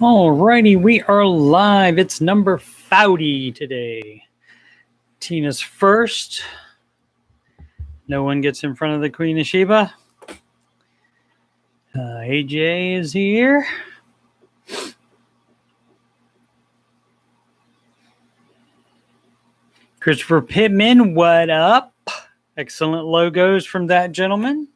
Alrighty, we are live. It's number 40 today. Tina's first. No one gets in front of the Queen of Sheba. AJ is here. Christopher Pittman, what up? Excellent logos from that gentleman.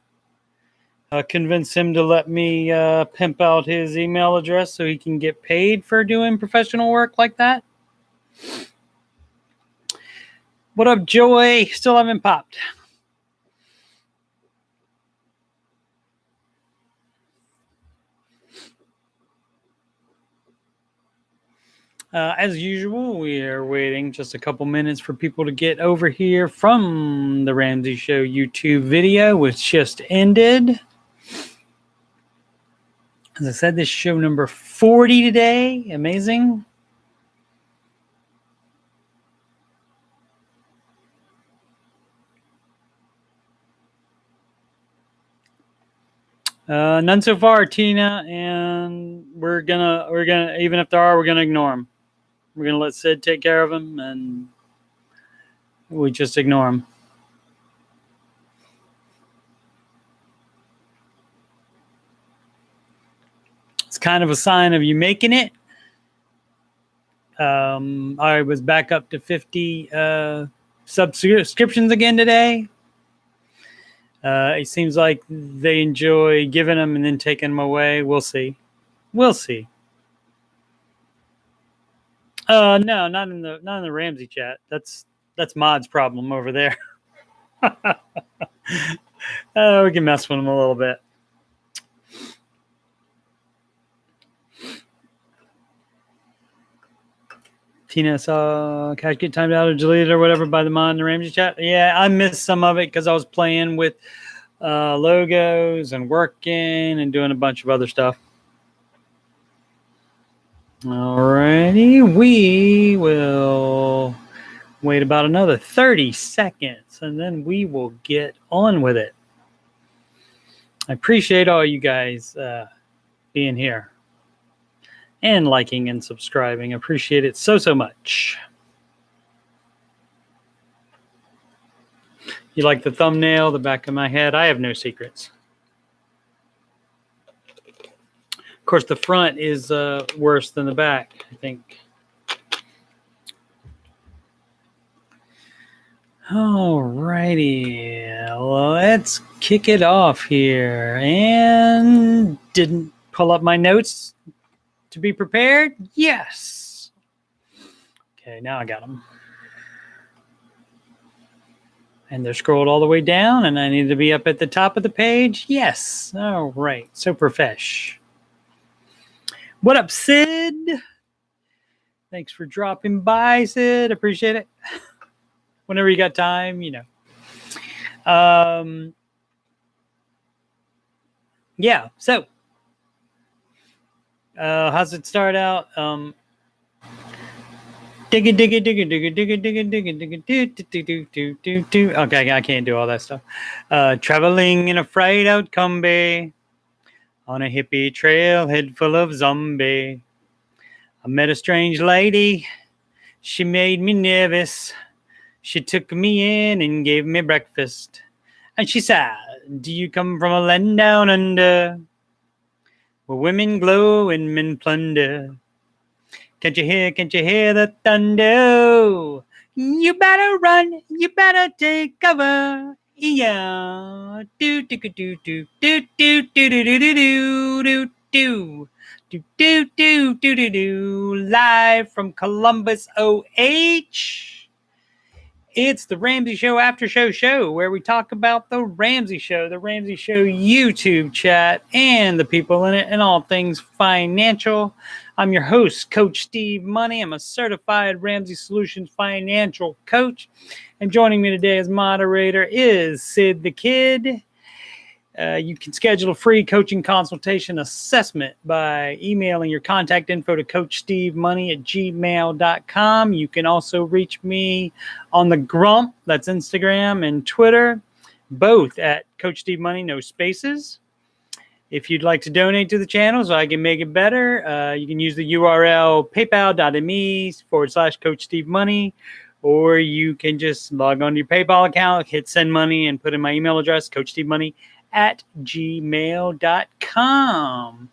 Convince him to let me pimp out his email address so he can get paid for doing professional work like that. What up, Joy? Still haven't popped. As usual, we are waiting just a couple minutes for people to get over here from the Ramsey Show YouTube video, which just ended. As I said, this is show number 40 today. Amazing. None so far, Tina, and we're gonna even if there are, we're gonna ignore them. We're gonna let Sid take care of them, and we just ignore them. It's kind of a sign of you making it. I was back up to 50 subscriptions again today. It seems like they enjoy giving them and then taking them away. We'll see. We'll see. No, not in the Ramsey chat. That's Mod's problem over there. We can mess with him a little bit. Tina saw Cash get timed out or deleted or whatever by the mod in the Ramsey chat. Yeah, I missed some of it because I was playing with logos and working and doing a bunch of other stuff. Alrighty, we will wait about another 30 seconds and then we will get on with it. I appreciate all you guys being here and liking and subscribing. I appreciate it so much. You like the thumbnail, the back of my head? I have no secrets. Of course, the front is worse than the back, I think. Alrighty, let's kick it off here. And didn't pull up my notes to be prepared? Yes. Okay, now I got them. And they're scrolled all the way down, and I need to be up at the top of the page? Yes. All right, so profesh. What up, Sid? Thanks for dropping by, Sid. Appreciate it. Whenever you got time, you know. Yeah, so how's it start out? Okay, I can't do all that stuff. Traveling in a fried out combi on a hippie trail head full of zombie. I met a strange lady. She made me nervous. She took me in and gave me breakfast. And she said, "Do you come from a land down under, where women glow and men plunder? Can't you hear the thunder? You better run, you better take cover. Yeah. Do do do do do do do do do do do do do. Live from Columbus, OH. It's the Ramsey Show Aftershow show where we talk about the Ramsey Show YouTube chat, and the people in it, and all things financial. I'm your host, Coach Steve Money. I'm a certified Ramsey Solutions financial coach. And joining me today as moderator is Sid the Kid. You can schedule a free coaching consultation assessment by emailing your contact info to CoachSteveMoney@gmail.com. You can also reach me on the Grump, that's Instagram and Twitter, both at Coach Steve Money, no spaces. If you'd like to donate to the channel so I can make it better, you can use the URL paypal.me/Coach Steve Money, or you can just log on to your PayPal account, hit send money, and put in my email address, coachstevemoney@gmail.com.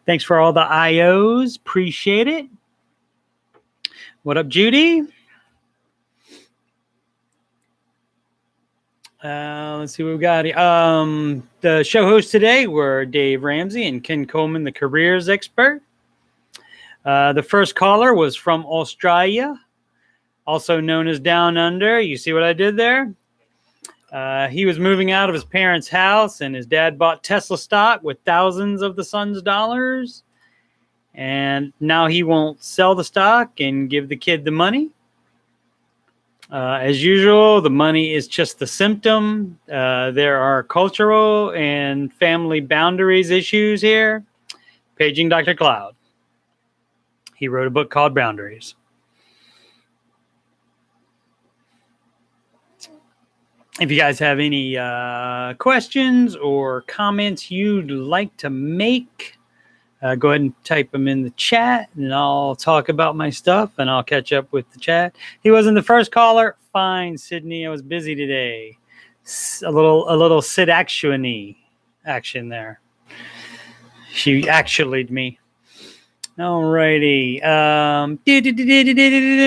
Thanks for all the IOs. Appreciate it. What up, Judy? Let's see what we got here. The show hosts today were Dave Ramsey and Ken Coleman, the careers expert. The first caller was from Australia, also known as Down Under. You see what I did there? He was moving out of his parents' house, and his dad bought Tesla stock with thousands of the son's dollars. And now he won't sell the stock and give the kid the money. As usual, the money is just the symptom. There are cultural and family boundaries issues here. Paging Dr. Cloud. He wrote a book called Boundaries. If you guys have any questions or comments you'd like to make, go ahead and type them in the chat, and I'll talk about my stuff, and I'll catch up with the chat. He wasn't the first caller. Fine, Sydney. I was busy today. A little Sid action there. She actually'd me. Alrighty.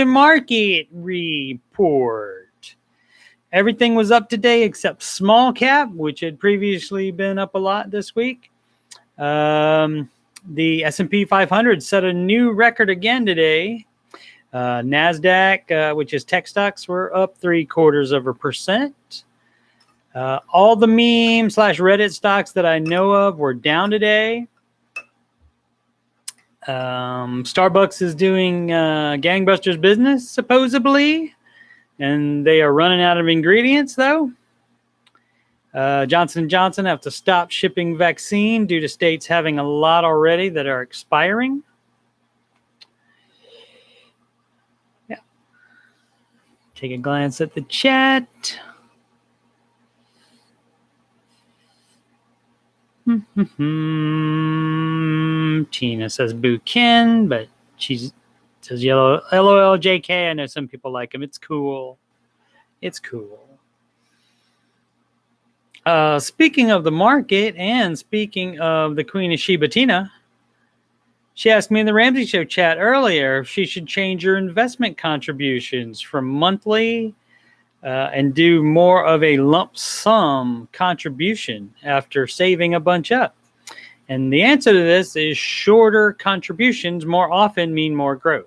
Market report. Everything was up today except small cap, which had previously been up a lot this week. The S&P 500 set a new record again today. NASDAQ, which is tech stocks, were up 0.75%. All the meme/Reddit stocks that I know of were down today. Starbucks is doing gangbusters business, supposedly, and they are running out of ingredients, though. Johnson & Johnson have to stop shipping vaccine due to states having a lot already that are expiring. Yeah. Take a glance at the chat. Tina says Boo Ken, but she says yellow LOL JK. I know some people like him. It's cool. It's cool. Speaking of the market and speaking of the Queen of Sheba, Tina, she asked me in the Ramsey Show chat earlier if she should change her investment contributions from monthly and do more of a lump sum contribution after saving a bunch up. And the answer to this is shorter contributions more often mean more growth.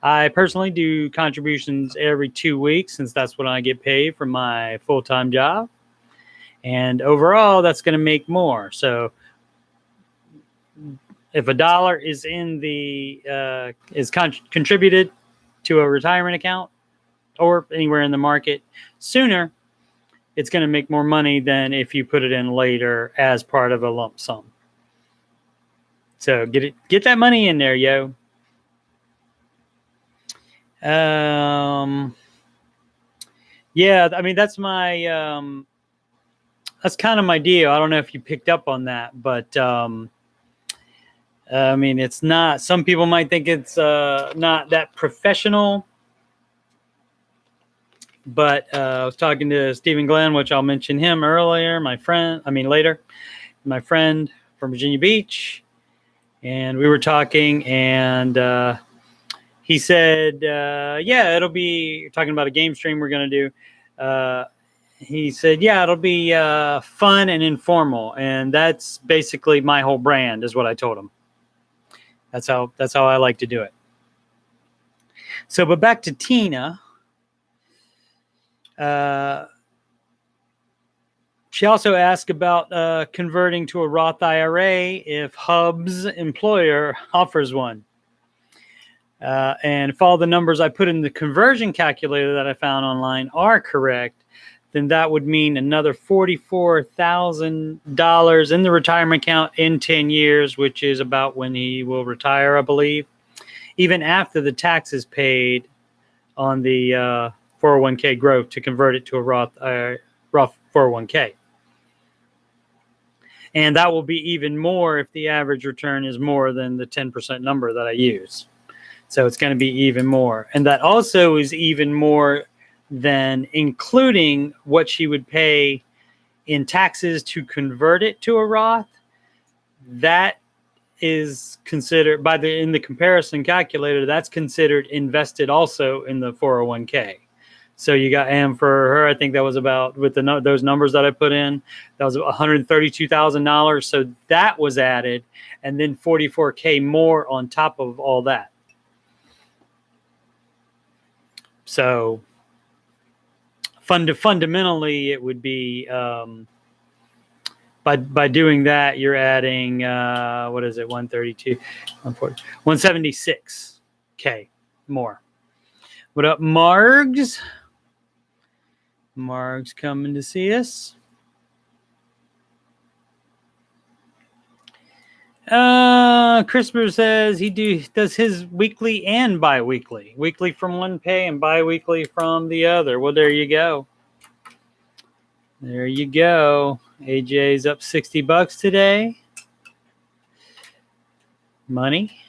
I personally do contributions every 2 weeks since that's when I get paid for my full-time job. And overall, that's going to make more. So if $1 is in the contributed to a retirement account or anywhere in the market sooner, it's going to make more money than if you put it in later as part of a lump sum. So get that money in there, yo. Yeah, I mean that's my that's kind of my deal. I don't know if you picked up on that, but I mean, it's not. Some people might think it's not that professional. But I was talking to Stephen Glenn, which I'll mention him earlier. Later. My friend from Virginia Beach, and we were talking, and he said, "Yeah, it'll be." You're talking about a game stream we're going to do. He said, yeah, it'll be fun and informal. And that's basically my whole brand is what I told him. That's how I like to do it. So, but back to Tina. She also asked about converting to a Roth IRA if Hub's employer offers one. And if all the numbers I put in the conversion calculator that I found online are correct, then that would mean another $44,000 in the retirement account in 10 years, which is about when he will retire, I believe, even after the taxes paid on the 401k growth to convert it to a Roth 401k. And that will be even more if the average return is more than the 10% number that I use. So it's going to be even more. And that also is even more than including what she would pay in taxes to convert it to a Roth. That is considered in the comparison calculator, that's considered invested also in the 401k. So you got, and for her, I think that was about, with those numbers that I put in, that was $132,000. So that was added, and then 44k more on top of all that. So fundamentally, it would be by doing that, you're adding what is it? 132, 140, 176k more. What up, Margs? Marg's coming to see us. Christopher says he does his weekly and bi-weekly. Weekly from one pay and bi-weekly from the other. Well, there you go. There you go. AJ's up $60 today. Money.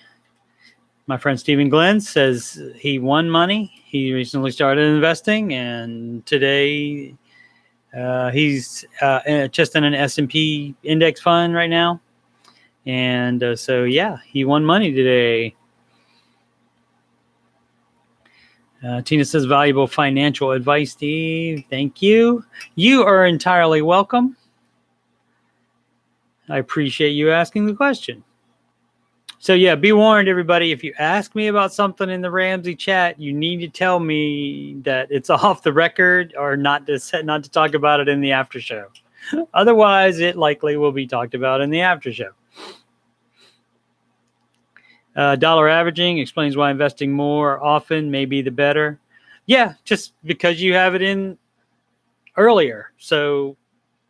My friend Stephen Glenn says he won money. He recently started investing, and today he's just in an S&P index fund right now. And so, yeah, he won money today. Tina says, valuable financial advice, Steve. Thank you. You are entirely welcome. I appreciate you asking the question. So, yeah, be warned, everybody. If you ask me about something in the Ramsey chat, you need to tell me that it's off the record or not to talk about it in the after show. Otherwise, it likely will be talked about in the after show. Dollar averaging explains why investing more often may be the better. Yeah, just because you have it in earlier. So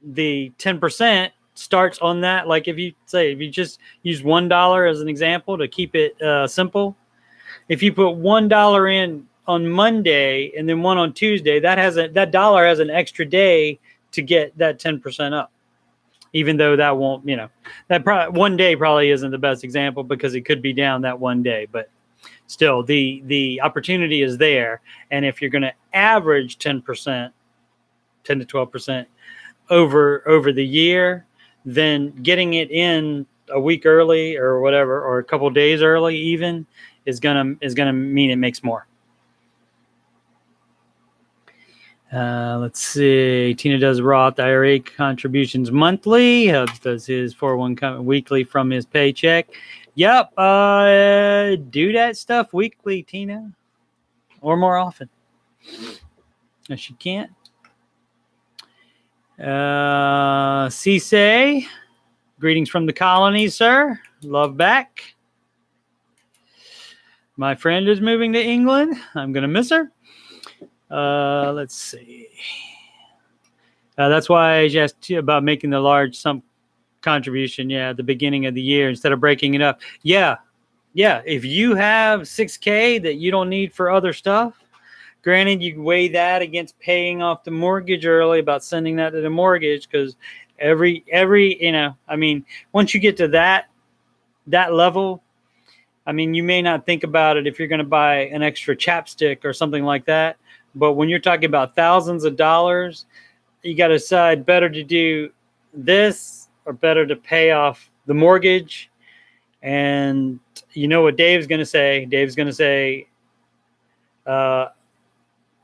the 10% starts on that. Like if you just use $1 as an example to keep it simple. If you put $1 in on Monday and then one on Tuesday, that dollar has an extra day to get that 10% up. Even though that won't, that one day probably isn't the best example because it could be down that one day, but still the opportunity is there. And if you're going to average 10%, 10 to 12% over the year, then getting it in a week early or whatever, or a couple days early even is going to mean it makes more. Let's see. Tina does Roth IRA contributions monthly. Hubs does his 401k weekly from his paycheck. Yep. Do that stuff weekly, Tina, or more often. If she can't. Cisse, greetings from the colonies, sir. Love back. My friend is moving to England. I'm going to miss her. Let's see. That's why I asked you about making the large sum contribution, at the beginning of the year instead of breaking it up. Yeah. If you have $6,000 that you don't need for other stuff, granted, you weigh that against paying off the mortgage early, about sending that to the mortgage, because every once you get to that level, you may not think about it if you're going to buy an extra chapstick or something like that. But when you're talking about thousands of dollars, you got to decide better to do this or better to pay off the mortgage. And you know what Dave's going to say? Dave's going to say,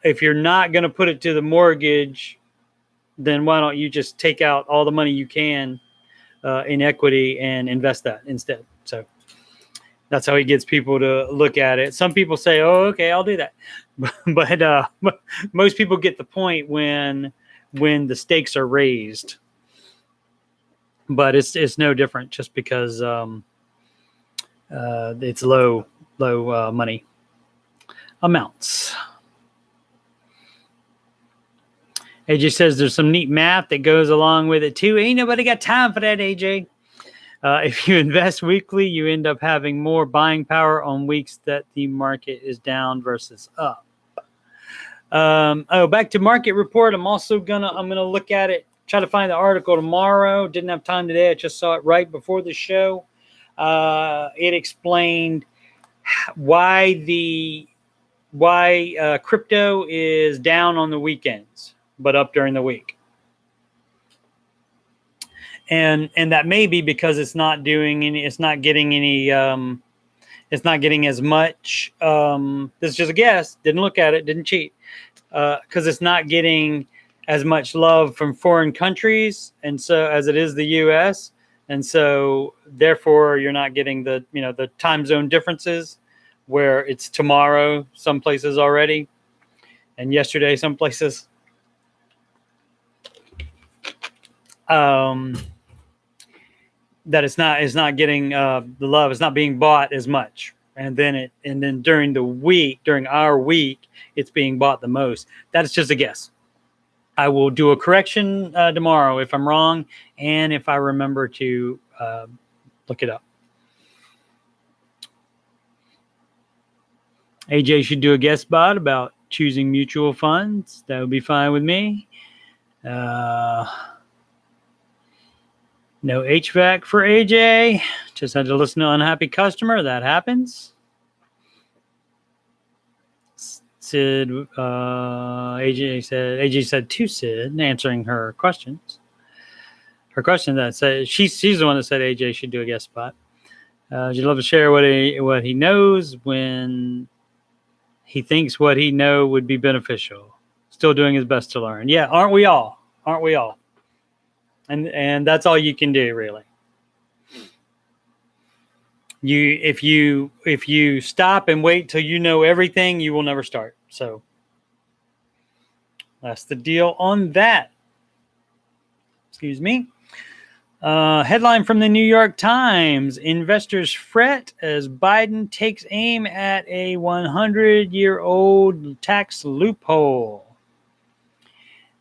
if you're not going to put it to the mortgage, then why don't you just take out all the money you can in equity and invest that instead? So that's how he gets people to look at it. Some people say, oh, okay, I'll do that. But most people get the point when the stakes are raised. But it's no different just because it's low money amounts. AJ says there's some neat math that goes along with it too. Ain't nobody got time for that, AJ. If you invest weekly, you end up having more buying power on weeks that the market is down versus up. Back to market report. I'm gonna look at it try to find the article tomorrow. Didn't have time today. I just saw it right before the show. It explained why crypto is down on the weekends but up during the week, and that may be because it's not getting as much. This is just a guess. Didn't look at it. Didn't cheat. Because it's not getting as much love from foreign countries, and so as it is the U.S., and so therefore you're not getting the time zone differences where it's tomorrow some places already, and yesterday some places. That it's not getting the love. It's not being bought as much, and then during our week, it's being bought the most. That's just a guess. I will do a correction tomorrow if I'm wrong, and if I remember to look it up. AJ should do a guest spot about choosing mutual funds. That would be fine with me. No HVAC for AJ. Just had to listen to Unhappy Customer. That happens. Sid, AJ said to Sid, answering her questions. Her question that said she's the one that said AJ should do a guest spot. She'd love to share what he knows when he thinks what he know would be beneficial. Still doing his best to learn. Yeah, aren't we all? Aren't we all? And that's all you can do, really. If you stop and wait till you know everything, you will never start. So that's the deal on that. Excuse me. Headline from the New York Times: investors fret as Biden takes aim at a 100-year-old tax loophole.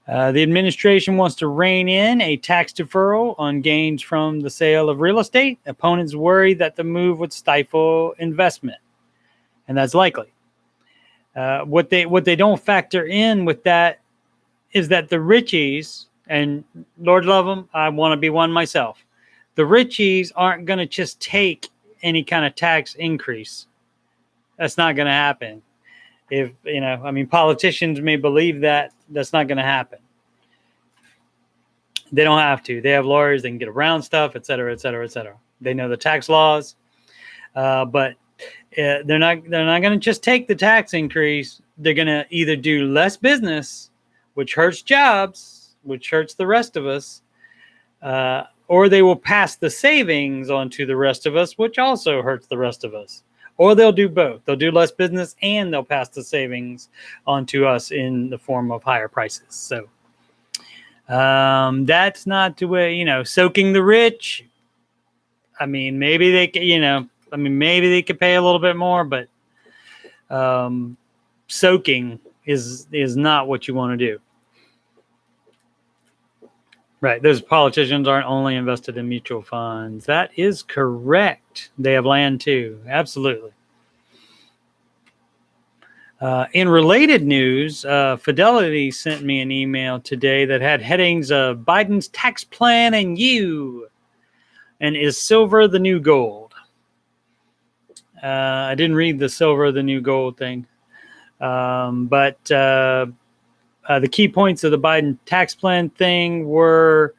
The administration wants to rein in a tax deferral on gains from the sale of real estate. Opponents worry that the move would stifle investment, and that's likely. What they don't factor in with that is that the richies, and Lord love them, I want to be one myself. The richies aren't going to just take any kind of tax increase. That's not going to happen. Politicians may believe that. That's not going to happen. They don't have to. They have lawyers. They can get around stuff, et cetera, et cetera, et cetera. They know the tax laws, but they're not going to just take the tax increase. They're going to either do less business, which hurts jobs, which hurts the rest of us, or they will pass the savings on to the rest of us, which also hurts the rest of us. Or they'll do both. They'll do less business and they'll pass the savings on to us in the form of higher prices. So that's not the way, soaking the rich. Maybe they could, maybe they could pay a little bit more, but soaking is not what you want to do. Right. Those politicians aren't only invested in mutual funds. That is correct. They have land too. Absolutely. In related news, Fidelity sent me an email today that had headings of Biden's tax plan and you, and is silver the new gold? I didn't read the silver the new gold thing, but the key points of the Biden tax plan thing were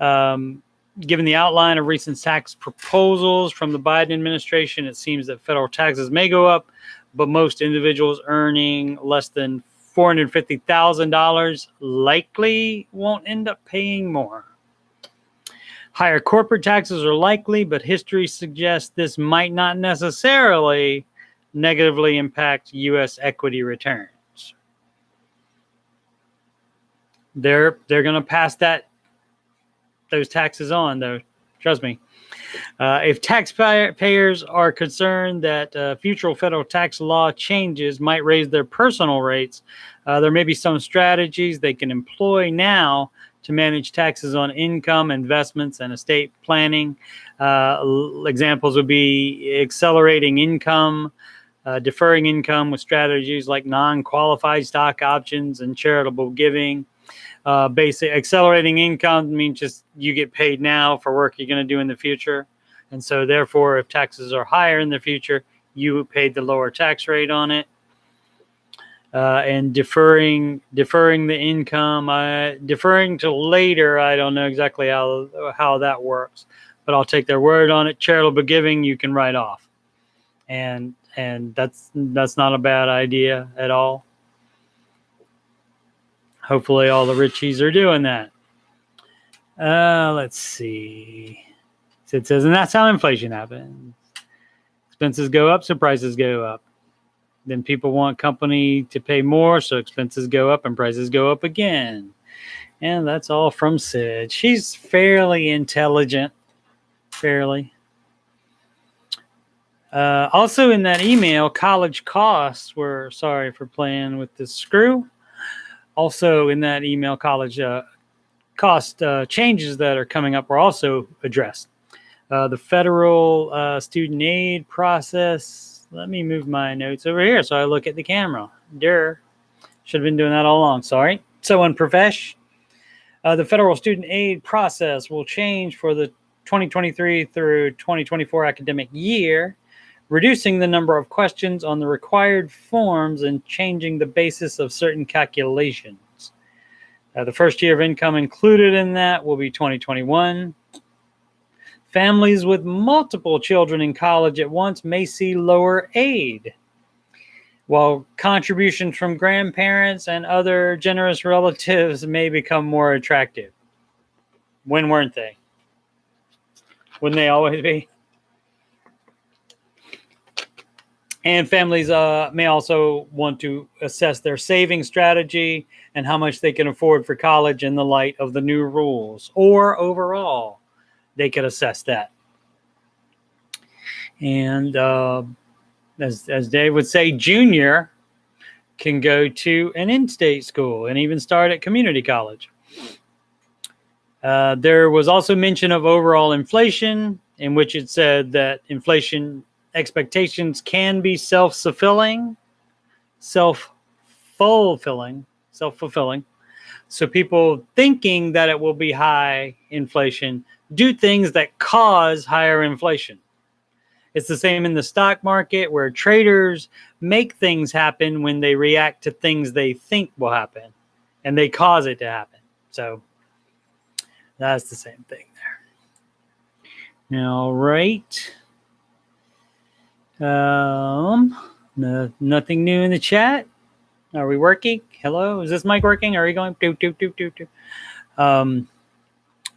given the outline of recent tax proposals from the Biden administration. It seems that federal taxes may go up, but most individuals earning less than $450,000 likely won't end up paying more. Higher corporate taxes are likely, but history suggests this might not necessarily negatively impact U.S. equity returns. They're going to pass those taxes on, though. Trust me. If taxpayers are concerned that future federal tax law changes might raise their personal rates, there may be some strategies they can employ now to manage taxes on income, investments, and estate planning. Examples would be accelerating income, deferring income with strategies like non-qualified stock options and charitable giving. basic accelerating income means just you get paid now for work you're going to do in the future. And so therefore, if taxes are higher in the future, you paid the lower tax rate on it. And deferring the income, deferring to later. I don't know exactly how that works, but I'll take their word on it. Charitable giving you can write off, and that's not a bad idea at all. Hopefully, all the richies are doing that. Let's see. So it says, and that's how inflation happens. Expenses go up, so prices go up. Then people want company to pay more, so expenses go up and prices go up again. And that's all from Sid. She's fairly intelligent. Fairly. Also in that email, college costs were, sorry for playing with this screw. Also in that email, college cost changes that are coming up were also addressed. The federal student aid process. Let me move my notes over here so I look at the camera. Should have been doing that all along. Sorry. So unprofesh. The federal student aid process will change for the 2023 through 2024 academic year, reducing the number of questions on the required forms and changing the basis of certain calculations. The first year of income included in that will be 2021. Families with multiple children in college at once may see lower aid, while contributions from grandparents and other generous relatives may become more attractive. When weren't they? Wouldn't they always be? And families may also want to assess their saving strategy and how much they can afford for college in the light of the new rules, or overall. They could assess that. And as Dave would say, junior can go to an in-state school and even start at community college. There was also mention of overall inflation, in which it said that inflation expectations can be self-fulfilling. So people thinking that it will be high inflation do things that cause higher inflation. It's the same in the stock market, where traders make things happen when they react to things they think will happen, and they cause it to happen. So that's the same thing there. All right. Nothing new in the chat. Are we working? Hello? Is this mic working? Are you going?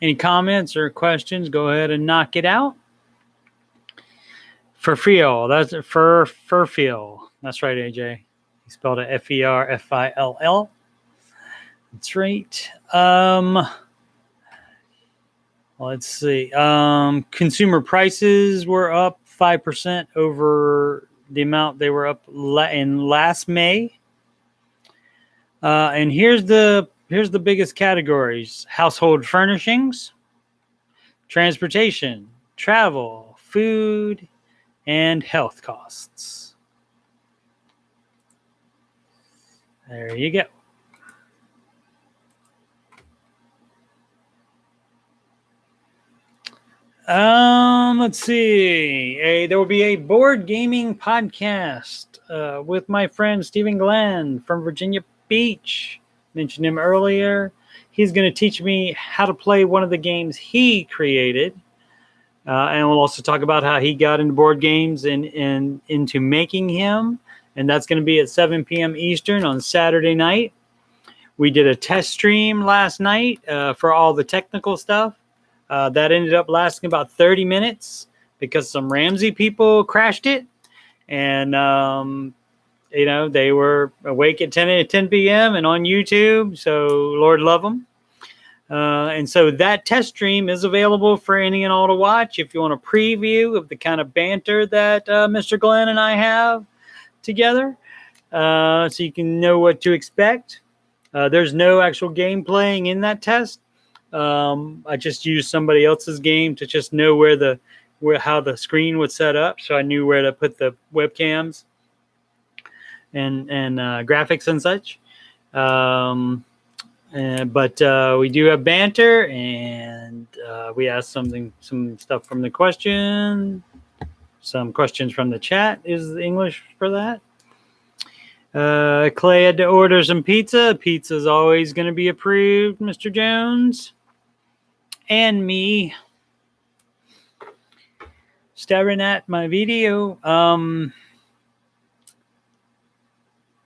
Any comments or questions? Go ahead and knock it out. Furfill. That's Furfill. That's right, AJ. He spelled it Ferfill. That's right. Let's see. Consumer prices were up 5% over the amount they were up in last May. And here's the biggest categories: household furnishings, transportation, travel, food, and health costs. There you go. Let's see. There will be a board gaming podcast with my friend Stephen Glenn from Virginia Beach. Mentioned him earlier. He's going to teach me how to play one of the games he created. And we'll also talk about how he got into board games and into making him. And that's going to be at 7 p.m. Eastern on Saturday night. We did a test stream last night for all the technical stuff. That ended up lasting about 30 minutes because some Ramsey people crashed it. And, they were awake at 10 p.m. and on YouTube. So Lord love them. And so that test stream is available for any and all to watch if you want a preview of the kind of banter that Mr. Glenn and I have together, so you can know what to expect. There's no actual game playing in that test. I just used somebody else's game to just know how the screen would set up, so I knew where to put the webcams and graphics and such. But we do have banter, and we ask some stuff from the question. Some questions from the chat is the English for that. Clay had to order some pizza. Pizza's always going to be approved, Mr. Jones. And me staring at my video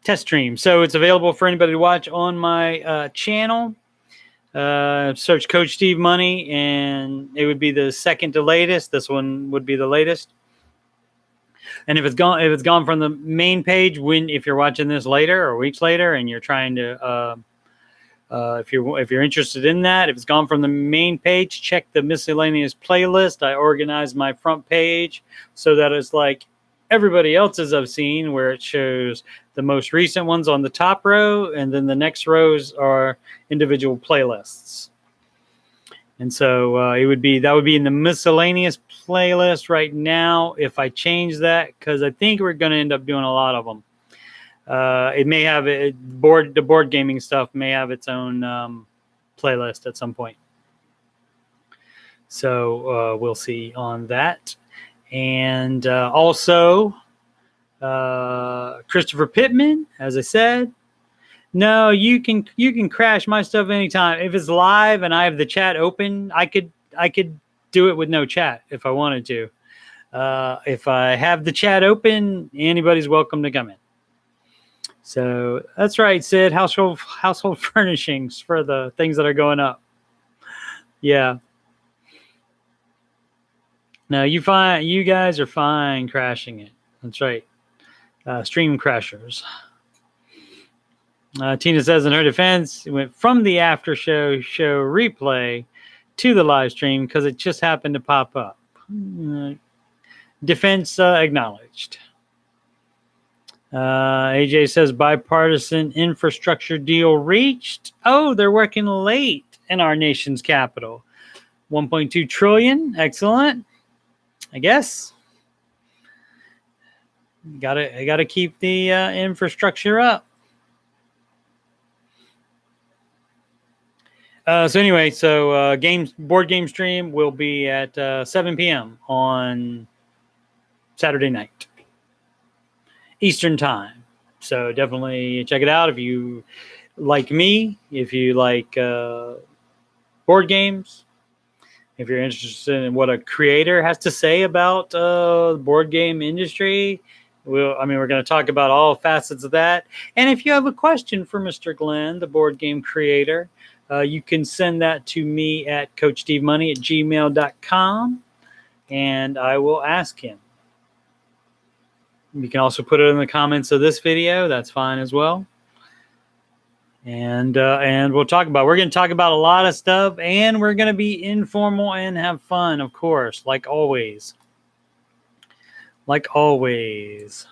test stream. So it's available for anybody to watch on my channel. Search Coach Steve Money, and it would be the second to latest. This one would be the latest. And if it's gone from the main page, if you're watching this later or weeks later, and you're trying to, if you're interested in that, if it's gone from the main page, check the miscellaneous playlist. I organized my front page so that it's like everybody else's I've seen, where it shows the most recent ones on the top row, and then the next rows are individual playlists. And so that would be in the miscellaneous playlist right now. If I change that, because I think we're going to end up doing a lot of them. It may have the board gaming stuff may have its own playlist at some point. So we'll see on that. And also Christopher Pittman, as I said. No, you can crash my stuff anytime. If it's live and I have the chat open, I could do it with no chat if I wanted to. If I have the chat open, anybody's welcome to come in. So that's right, Sid. Household furnishings for the things that are going up. Yeah. No, you guys are fine crashing it. That's right. Stream crashers. Tina says in her defense, it went from the Aftershow show replay to the live stream because it just happened to pop up. Defense acknowledged. AJ says bipartisan infrastructure deal reached. Oh, they're working late in our nation's capital. 1.2 trillion. Excellent. I guess. Gotta keep the infrastructure up. So anyway, board game stream will be at 7 p.m. on Saturday night, Eastern time. So definitely check it out if you like me, if you like board games, if you're interested in what a creator has to say about the board game industry. We're going to talk about all facets of that. And if you have a question for Mr. Glenn, the board game creator, you can send that to me at coachstevemoney@gmail.com, and I will ask him. You can also put it in the comments of this video. That's fine as well. And we're going to talk about a lot of stuff, and we're going to be informal and have fun, of course, like always. Like always.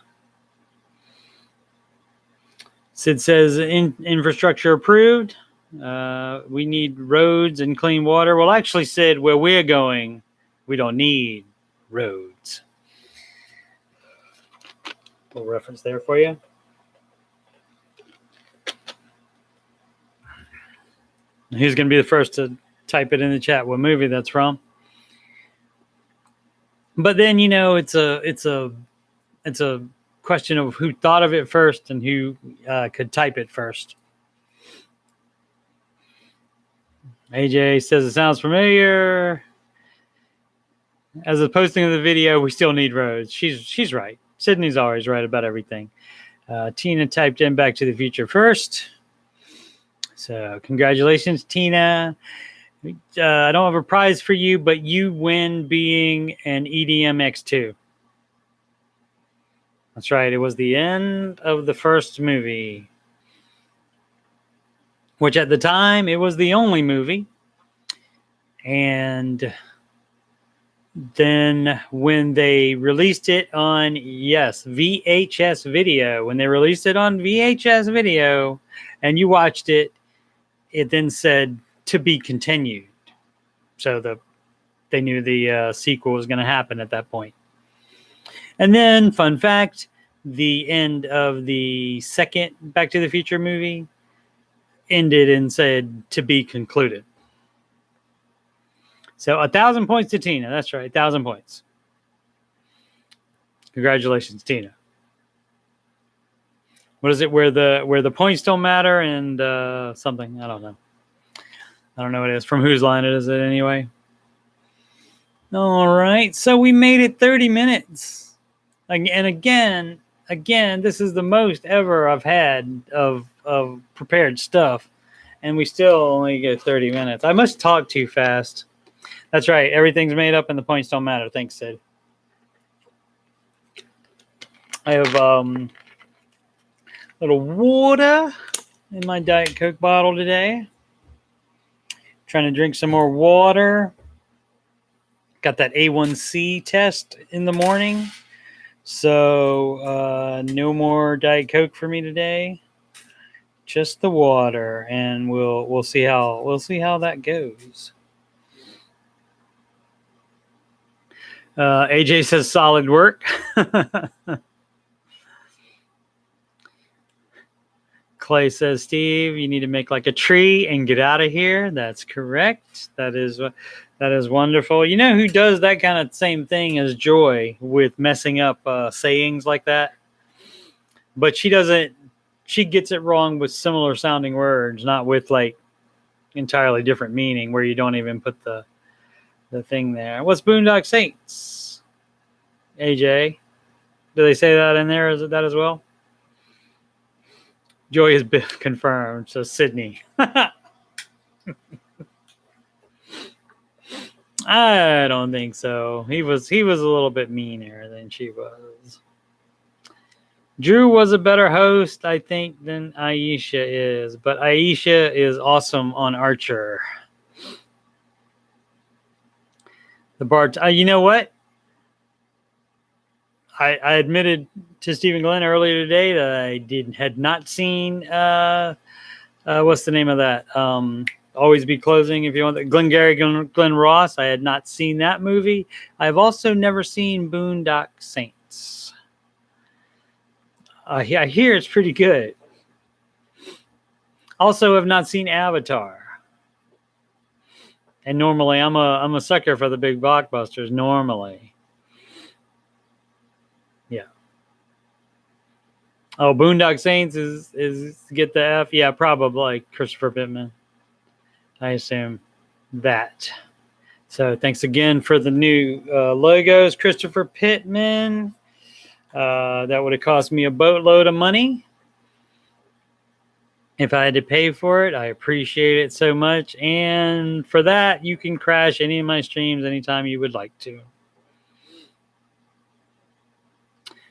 Sid says infrastructure approved. We need roads and clean water. Well, actually, Sid, where we're going, we don't need roads. A little reference there for you. Who's going to be the first to type it in the chat what movie that's from? But then, it's a question of who thought of it first and who could type it first. AJ says it sounds familiar. As the posting of the video, we still need roads. She's right. Sydney's always right about everything. Tina typed in Back to the Future first. So congratulations, Tina. I don't have a prize for you, but you win being an EDMX2. That's right. It was the end of the first movie, which at the time, it was the only movie. And then when they released it on, VHS video, when they released it on VHS video and you watched it, it then said to be continued. So they knew the sequel was going to happen at that point. And then, fun fact, the end of the second Back to the Future movie, ended and said to be concluded. So 1,000 points to Tina. That's right, 1,000 points. Congratulations, Tina. What is it where the points don't matter and something? I don't know. I don't know what it is. From whose line it is it anyway? All right. So we made it 30 minutes. And again, this is the most ever I've had of prepared stuff. And we still only get 30 minutes. I must talk too fast. That's right. Everything's made up and the points don't matter. Thanks, Sid. I have little water in my Diet Coke bottle today. Trying to drink some more water. Got that A1C test in the morning. So no more Diet Coke for me today. Just the water, and we'll see how that goes. AJ says solid work. Clay says, Steve, you need to make like a tree and get out of here. That's correct. That is wonderful. You know who does that kind of same thing as Joy with messing up sayings like that? But she doesn't. She gets it wrong with similar sounding words, not with like entirely different meaning where you don't even put the thing there. What's Boondock Saints? AJ, do they say that in there? Is it that as well? Joy has been confirmed. So Sydney. I don't think so. He was a little bit meaner than she was. Drew was a better host, I think, than Aisha is, but Aisha is awesome on Archer. The bar. You know what? I admitted to Stephen Glenn earlier today that I had not seen. What's the name of that? Always Be Closing. If you want, Glengarry Glen Ross. I had not seen that movie. I've also never seen Boondock Saints. I hear it's pretty good. Also, have not seen Avatar. And normally, I'm a sucker for the big blockbusters. Normally, yeah. Oh, Boondock Saints is get the F. Yeah, probably Christopher Pittman. I assume that. So thanks again for the new logos, Christopher Pittman. That would have cost me a boatload of money if I had to pay for it. I appreciate it so much. And for that, you can crash any of my streams anytime you would like to.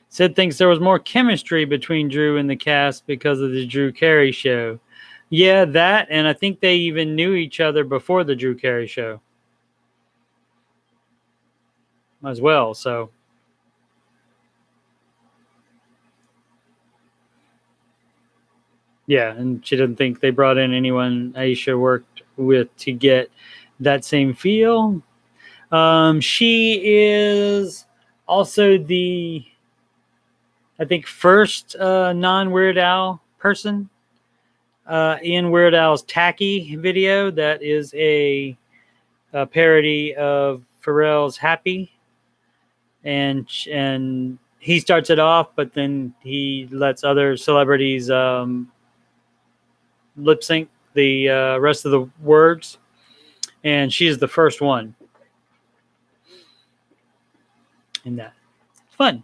Sid thinks there was more chemistry between Drew and the cast because of the Drew Carey show. Yeah, that, and I think they even knew each other before the Drew Carey show as well. So, yeah, and she doesn't think they brought in anyone Aisha worked with to get that same feel. She is also the, I think, first non-Weird Al person in Weird Al's Tacky video. That is a parody of Pharrell's Happy. And he starts it off, but then he lets other celebrities lip sync the rest of the words. And she's the first one in that. Fun.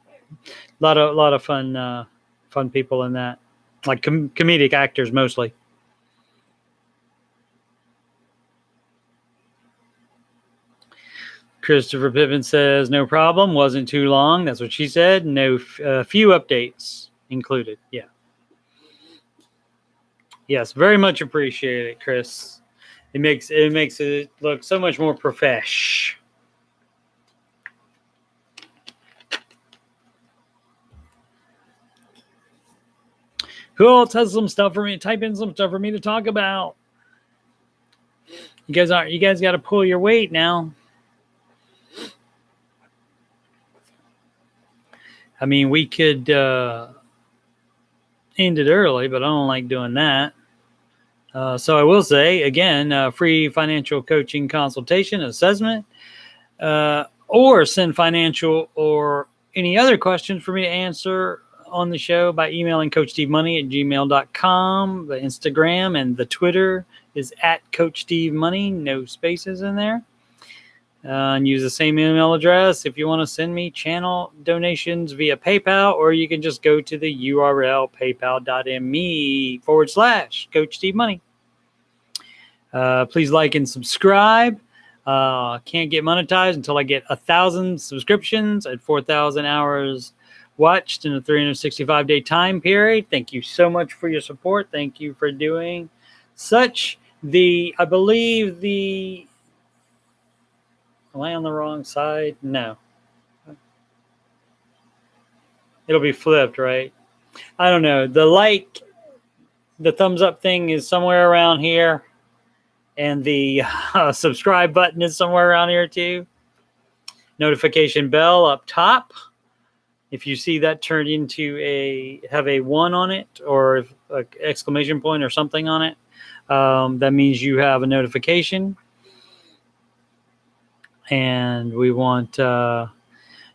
A lot of fun people in that. Like comedic actors mostly. Christopher Pippin says, no problem. Wasn't too long. That's what she said. No, few updates included. Yeah. Yes, very much appreciated, Chris. It makes it look so much more profesh. Who else has some stuff for me? Type in some stuff for me to talk about. You guys got to pull your weight now. I mean, we could end it early, but I don't like doing that. So I will say again, free financial coaching consultation assessment, or send financial or any other questions for me to answer on the show by emailing coachstevemoney@gmail.com. The Instagram and the Twitter is at Coach Steve Money, no spaces in there. And use the same email address if you want to send me channel donations via PayPal, or you can just go to the URL paypal.me/Coach Steve Money. Please like and subscribe. Can't get monetized until I get 1,000 subscriptions at 4,000 hours watched in a 365-day time period. Thank you so much for your support. Thank you for doing such. I believe am I on the wrong side? No. It'll be flipped, right? I don't know. The thumbs up thing is somewhere around here. And the subscribe button is somewhere around here too. Notification bell up top. If you see that turned into have a 1 on it or an exclamation point or something on it, that means you have a notification. And we want, Clay,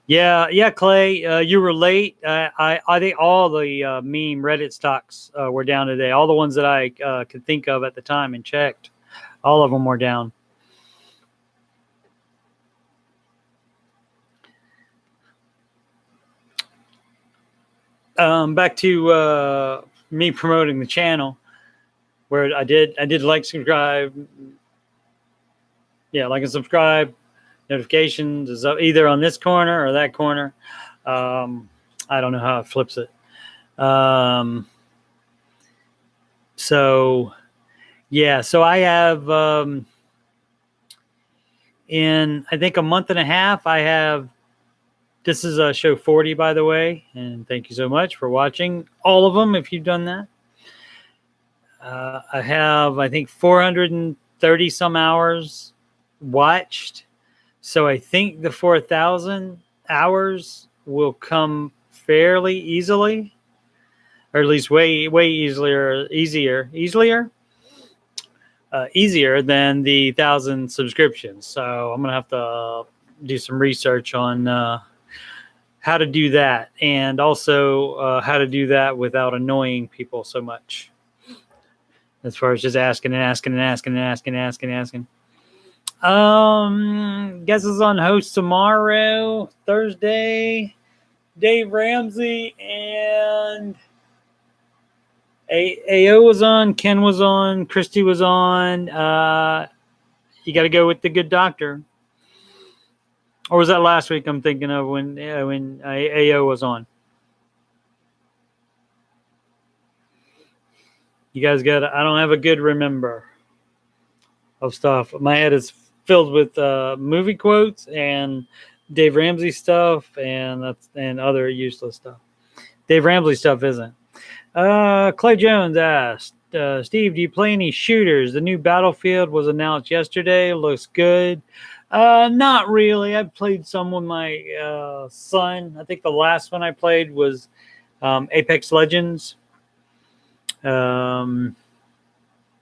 you were late. I think all the meme Reddit stocks were down today. All the ones that I could think of at the time and checked, all of them were down. Back to me promoting the channel, where I did like, subscribe. Yeah, like and subscribe. Notifications is up either on this corner or that corner. I don't know how it flips it. So I have in I think a month and a half. This is show 40, by the way, and thank you so much for watching all of them if you've done that. I have, I think, 430 some hours watched. So I think the 4,000 hours will come fairly easily, or at least way easier than the 1,000 subscriptions. So I'm gonna have to do some research on how to do that, and also how to do that without annoying people so much. As far as just asking. Guess is on host tomorrow, Thursday. Dave Ramsey and AO was on, Ken was on, Christy was on. You got to go with the good doctor. Or was that last week? I'm thinking of when AO was on. You guys got. I don't have a good remember of stuff. My head is filled with movie quotes and Dave Ramsey stuff and other useless stuff. Dave Ramsey stuff isn't. Clay Jones asked, Steve, do you play any shooters? The new Battlefield was announced yesterday. Looks good. Not really. I've played some with my son. I think the last one I played was Apex Legends.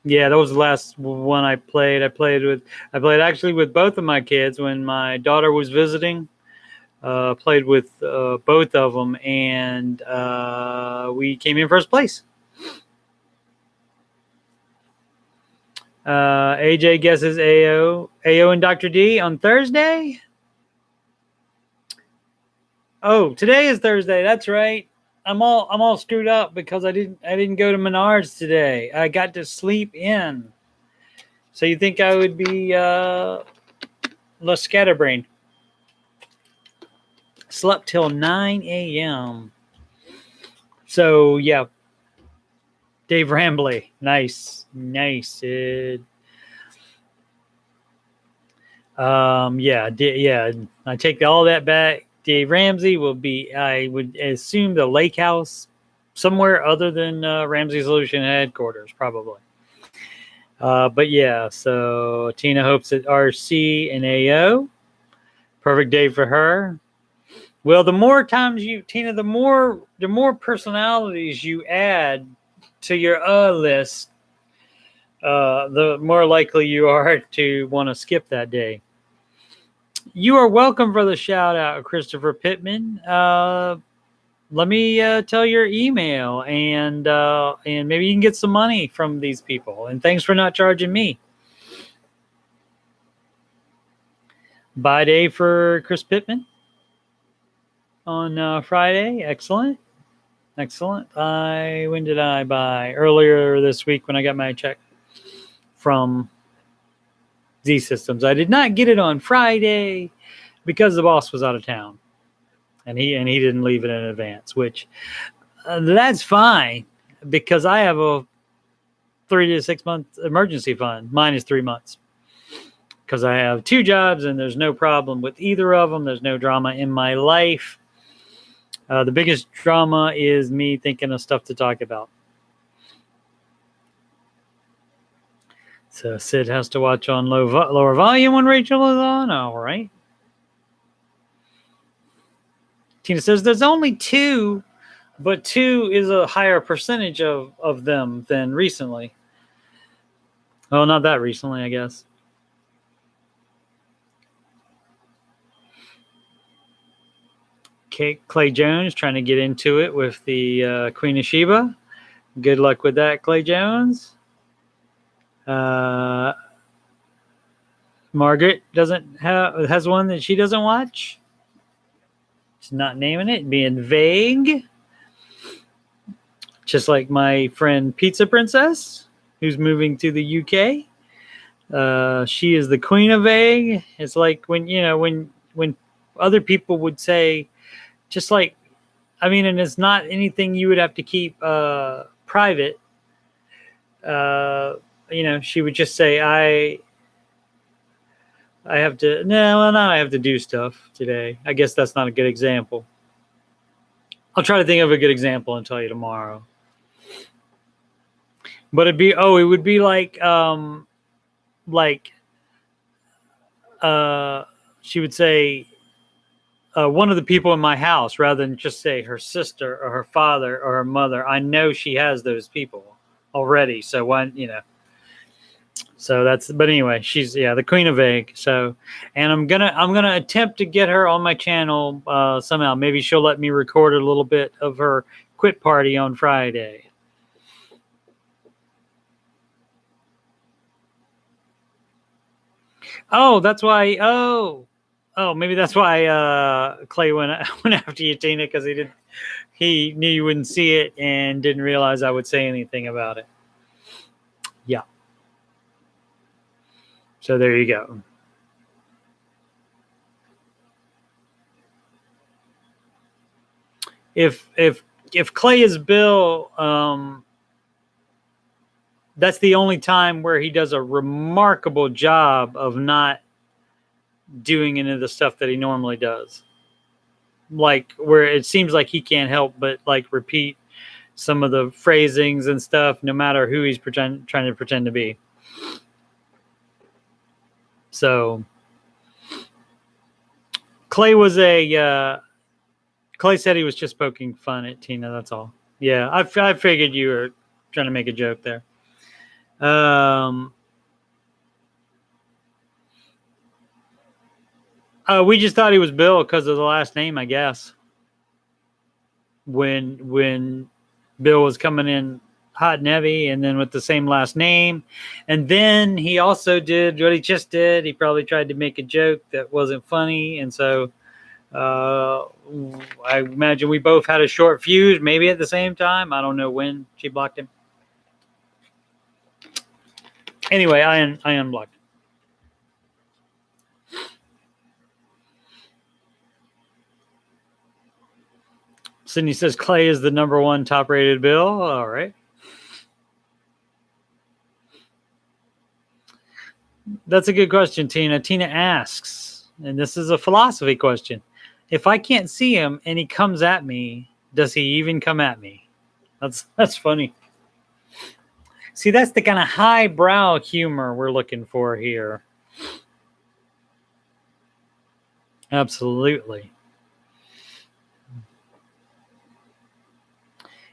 Yeah, that was the last one I played. I played actually with both of my kids when my daughter was visiting. Played with both of them, and we came in first place. AJ guesses AO and Dr. D on Thursday. Oh, today is Thursday. That's right. I'm all screwed up because I didn't go to Menards today. I got to sleep in. So you think I would be less scatterbrained? Slept till 9 a.m. So yeah, Dave Rambley, nice, dude. Yeah. I take all that back. Dave Ramsey will be, I would assume, the lake house somewhere other than Ramsey Solution headquarters, probably. But yeah, so Tina hopes at RC and AO. Perfect day for her. Well, the more times Tina, the more personalities you add to your list, the more likely you are to want to skip that day. You are welcome for the shout out, Christopher Pittman. Let me tell your email, and maybe you can get some money from these people. And thanks for not charging me. Buy day for Chris Pittman on Friday. Excellent. When did I buy? Earlier this week when I got my check from Z Systems. I did not get it on Friday because the boss was out of town, and he didn't leave it in advance, which that's fine because I have a 3 to 6 month emergency fund. Mine is 3 months because I have 2 jobs and there's no problem with either of them. There's no drama in my life. The biggest drama is me thinking of stuff to talk about. So Sid has to watch on lower volume when Rachel is on. All right. Tina says there's only 2, but 2 is a higher percentage of them than recently. Well, not that recently, I guess. Clay Jones trying to get into it with the Queen of Sheba. Good luck with that, Clay Jones. Margaret has one that she doesn't watch. She's not naming it, being vague. Just like my friend Pizza Princess, who's moving to the UK. She is the queen of vague. It's like when other people would say, just like, I mean, and it's not anything you would have to keep private. She would just say, I have to, I have to do stuff today. I guess that's not a good example. I'll try to think of a good example and tell you tomorrow. But it would be like she would say, one of the people in my house, rather than just say her sister or her father or her mother. I know she has those people already. So but anyway, she's the queen of egg. So, and I'm gonna attempt to get her on my channel somehow. Maybe she'll let me record a little bit of her quit party on Friday. Oh, that's why. Maybe that's why Clay went after you, Tina, because he knew you wouldn't see it and didn't realize I would say anything about it. Yeah. So there you go. If Clay is Bill, that's the only time where he does a remarkable job of not doing any of the stuff that he normally does. Like where it seems like he can't help but like repeat some of the phrasings and stuff, no matter who he's trying to pretend to be. So Clay Clay said he was just poking fun at Tina. That's all. Yeah, I figured you were trying to make a joke there. We just thought he was Bill because of the last name, I guess. When Bill was coming in hot and heavy, and then with the same last name, and then he also did what he just did. He probably tried to make a joke that wasn't funny, and so I imagine we both had a short fuse, maybe at the same time. I don't know when she blocked him. Anyway, I unblocked. Sydney says Clay is the number 1 top-rated Bill. All right. That's a good question, Tina. Tina asks, and this is a philosophy question. If I can't see him and he comes at me, does he even come at me? That's funny. See, that's the kind of highbrow humor we're looking for here. Absolutely.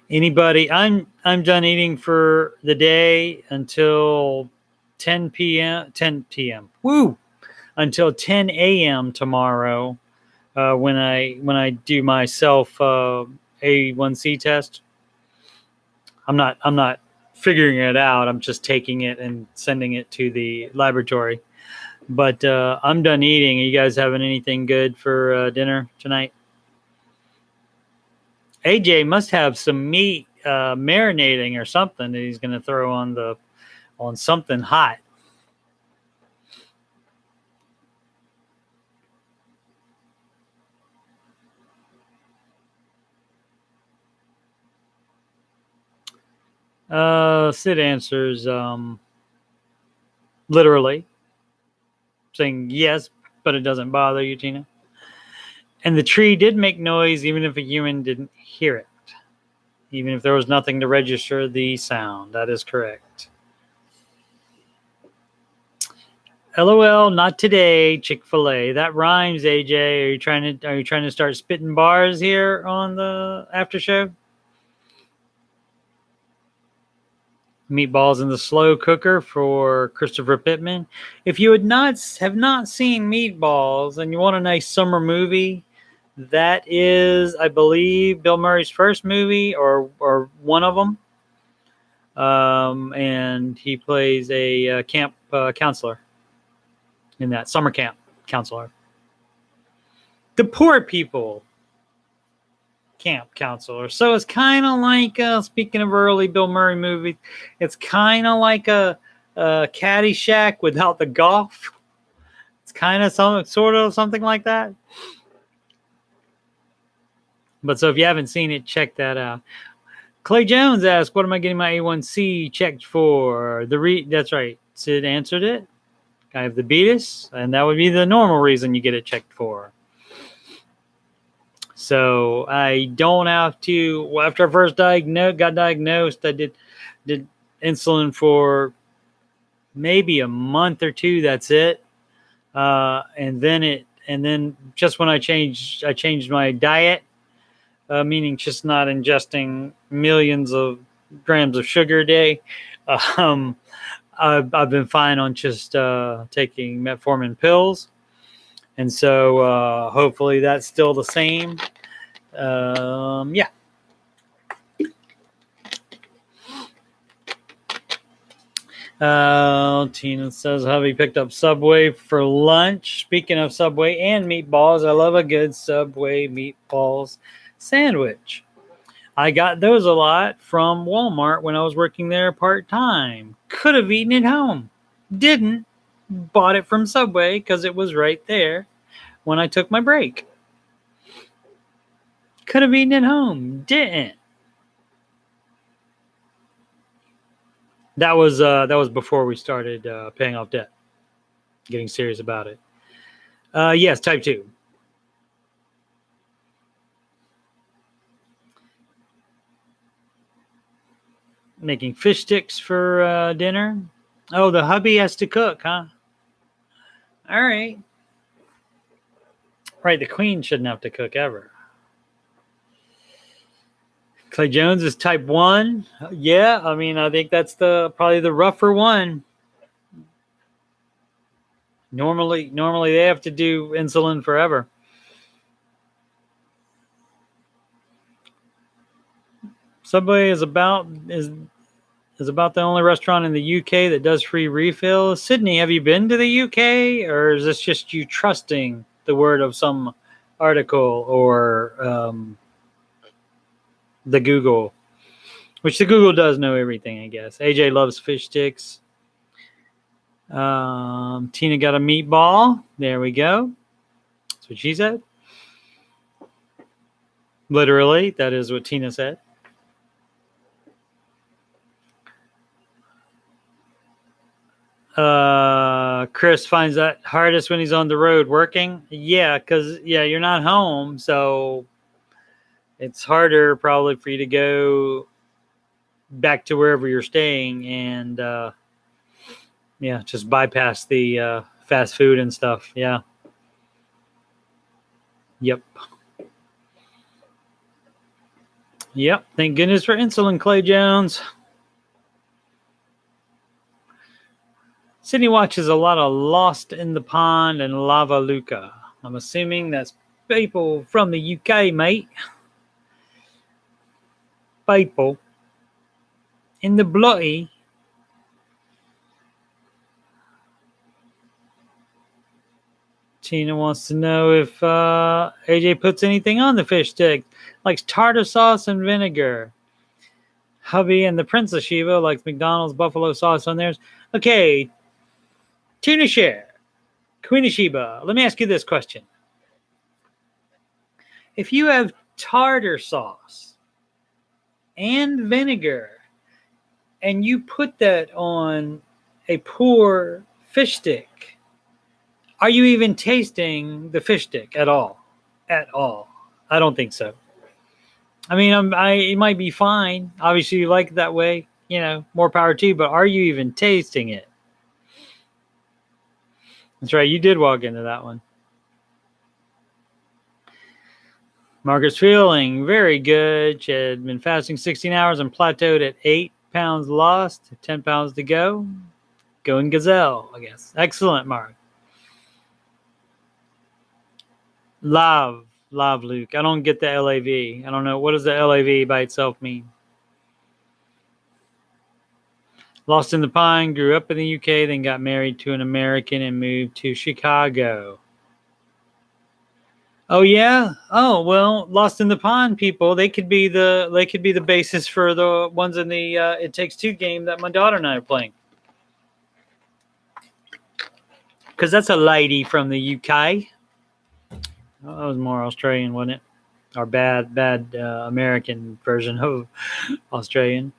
Anybody? I'm done eating for the day until 10 p.m. 10 p.m. Woo! Until 10 a.m. tomorrow, when I do my self A1C test. I'm not figuring it out. I'm just taking it and sending it to the laboratory. But I'm done eating. Are you guys having anything good for dinner tonight? AJ must have some meat marinating or something that he's going to throw on something hot. Sid answers literally, saying yes, but it doesn't bother you, Tina. And the tree did make noise even if a human didn't hear it, even if there was nothing to register the sound. That is correct. LOL, not today, Chick-fil-A. That rhymes, AJ. Are you trying to start spitting bars here on the after show? Meatballs in the slow cooker for Christopher Pittman. If you have not seen Meatballs and you want a nice summer movie, that is, I believe, Bill Murray's first movie or one of them. And he plays a camp counselor in that summer camp counselor. The poor people camp counselor. So it's kind of like, speaking of early Bill Murray movies, it's kind of like a Caddyshack without the golf. It's kind of sort of something like that. But so if you haven't seen it, check that out. Clay Jones asked, "What am I getting my A1C checked for?" That's right. Sid answered it. I have the beatus, and that would be the normal reason you get it checked for. So I don't have to. Well, after I first got diagnosed, I did insulin for maybe a month or two. That's it. And then just when I changed my diet, meaning just not ingesting millions of grams of sugar a day. I've been fine on just taking metformin pills. And so hopefully that's still the same. Yeah. Tina says, hubby picked up Subway for lunch. Speaking of Subway and meatballs, I love a good Subway meatballs sandwich. I got those a lot from Walmart when I was working there part-time. Could have eaten it home. Didn't. Bought it from Subway because it was right there when I took my break. Could have eaten it home. Didn't. That was before we started paying off debt. Getting serious about it. Yes, type 2. Making fish sticks for dinner. Oh, the hubby has to cook, huh? All right. Right, the queen shouldn't have to cook ever. Clay Jones is type 1. Yeah, I mean, I think that's probably the rougher one. Normally they have to do insulin forever. Subway is about the only restaurant in the UK that does free refills. Sydney, have you been to the UK, or is this just you trusting the word of some article or the Google? Which the Google does know everything, I guess. AJ loves fish sticks. Tina got a meatball. There we go. That's what she said. Literally, that is what Tina said. Chris finds that hardest when he's on the road working. Yeah, because you're not home, so it's harder probably for you to go back to wherever you're staying and just bypass the fast food and stuff. Yeah. Yep. Yep. Thank goodness for insulin, Clay Jones. Sydney watches a lot of Lost in the Pond and Lava Luca. I'm assuming that's people from the UK, mate. People in the bloody. Tina wants to know if AJ puts anything on the fish stick, likes tartar sauce and vinegar. Hubby and the Prince of Sheba likes McDonald's buffalo sauce on theirs. Okay, Tuna Share, Queen of Sheba, let me ask you this question. If you have tartar sauce and vinegar and you put that on a poor fish stick, are you even tasting the fish stick at all? At all? I don't think so. I mean, it might be fine. Obviously, you like it that way. You know, more power to you. But are you even tasting it? That's right. You did walk into that one. Margaret's feeling very good. She had been fasting 16 hours and plateaued at 8 pounds lost, 10 pounds to go. Going gazelle, I guess. Excellent, Mark. Love, Luke. I don't get the LAV. I don't know. What does the LAV by itself mean? Lost in the Pond, grew up in the UK, then got married to an American and moved to Chicago. Oh yeah. Oh well, Lost in the Pond people. They could be the basis for the ones in the It Takes Two game that my daughter and I are playing. Because that's a lady from the UK. Oh, that was more Australian, wasn't it? Or bad American version of Australian.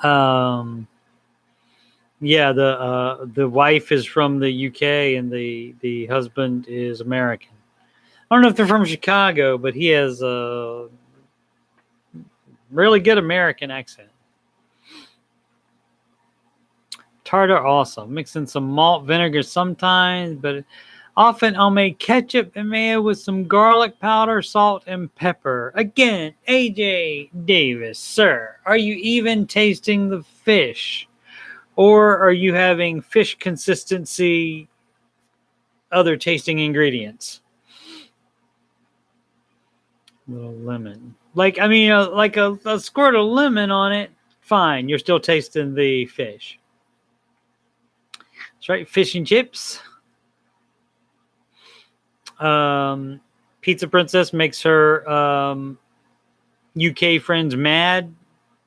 Yeah, the wife is from the UK and the husband is American. I don't know if they're from Chicago, but he has a really good American accent. Tartar awesome. Mix in some malt vinegar sometimes, but often I'll make ketchup and mayo with some garlic powder, salt, and pepper. Again, AJ Davis, sir, are you even tasting the fish? Or are you having fish consistency, other tasting ingredients? Little lemon. Like a squirt of lemon on it, fine. You're still tasting the fish. That's right, fish and chips. Pizza Princess makes her UK friends mad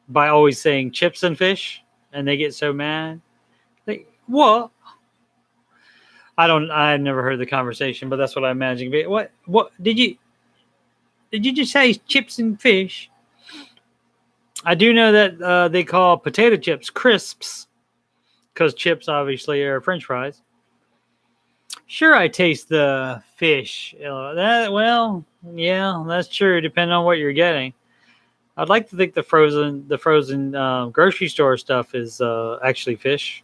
by always saying chips and fish, and they get so mad. Like, what? I've never heard the conversation, but that's what I imagine. What did you just say chips and fish? I do know that they call potato chips crisps because chips obviously are French fries. Sure, I taste the fish. Yeah, that's true. Depending on what you're getting, I'd like to think the frozen grocery store stuff is actually fish.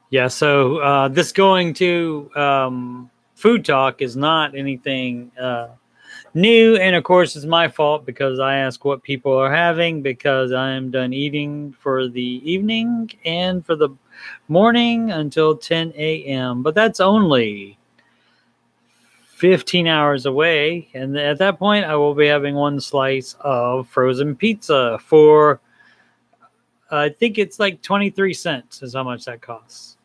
Yeah. So this going to food talk is not anything new, and of course it's my fault because I ask what people are having because I am done eating for the evening and for the morning until 10 a.m. But that's only 15 hours away, and at that point I will be having one slice of frozen pizza for I think it's like 23 cents is how much that costs.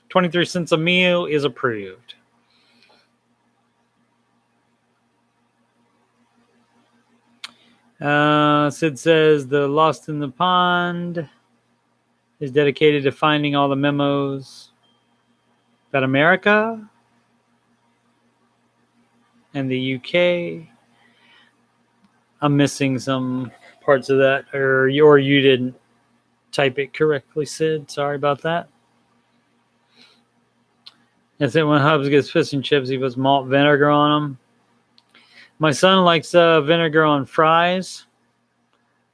23 cents a meal is approved. Sid says the Lost in the Pond is dedicated to finding all the memos about America and the UK. I'm missing some parts of that, or you didn't type it correctly, Sid. Sorry about that. That's it. When Hubs gets fish and chips, he puts malt vinegar on them. My son likes vinegar on fries.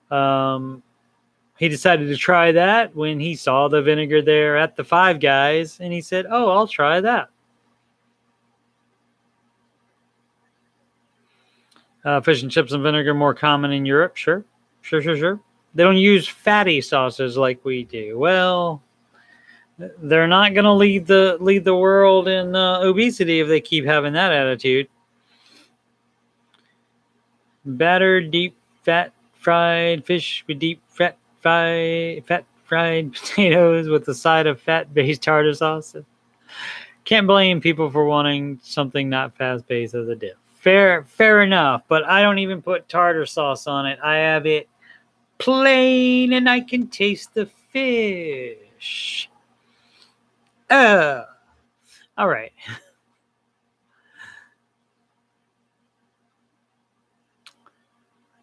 He decided to try that when he saw the vinegar there at the Five Guys, and he said, "Oh, I'll try that." Fish and chips and vinegar more common in Europe. Sure. They don't use fatty sauces like we do. Well, they're not going to lead the world in obesity if they keep having that attitude. Battered deep fat fried fish with deep fat fried potatoes with a side of fat based tartar sauce. Can't blame people for wanting something not fast based as a dip. Fair enough, but I don't even put tartar sauce on it. I have it plain and I can taste the fish. All right.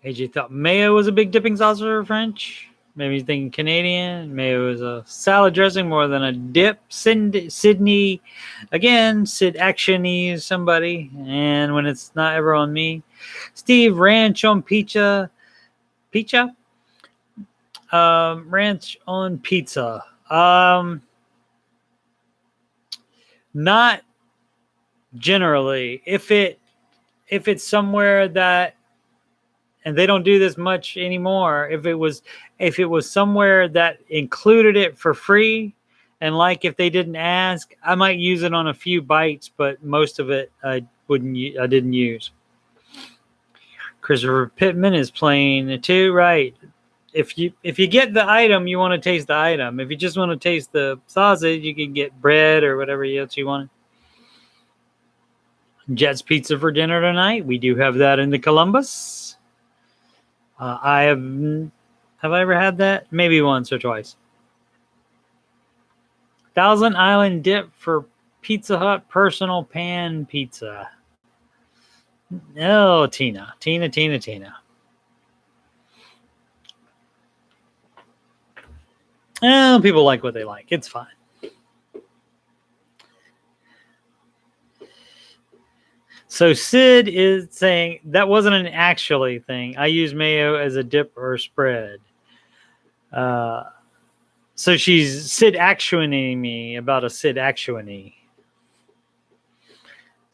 AJ thought mayo was a big dipping sauce for French. Maybe he's thinking Canadian. Mayo is a salad dressing more than a dip. Sydney, again, Sid Actionies somebody. And when it's not ever on me. Steve, ranch on pizza. Pizza? Ranch on pizza. Not generally. If it's somewhere that, and they don't do this much anymore, if it was somewhere that included it for free, and like if they didn't ask, I might use it on a few bites, but most of it I didn't use. Christopher Pittman is playing too, right? If you get the item, you want to taste the item. If you just want to taste the sausage, you can get bread or whatever else you want. Jet's Pizza for dinner tonight. We do have that in the Columbus. I have I ever had that? Maybe once or twice. Thousand Island dip for Pizza Hut personal pan pizza. No, Tina. Oh, people like what they like. It's fine. So Sid is saying that wasn't an actually thing. I use mayo as a dip or spread. So she's Sid actioning me about a Sid actioning.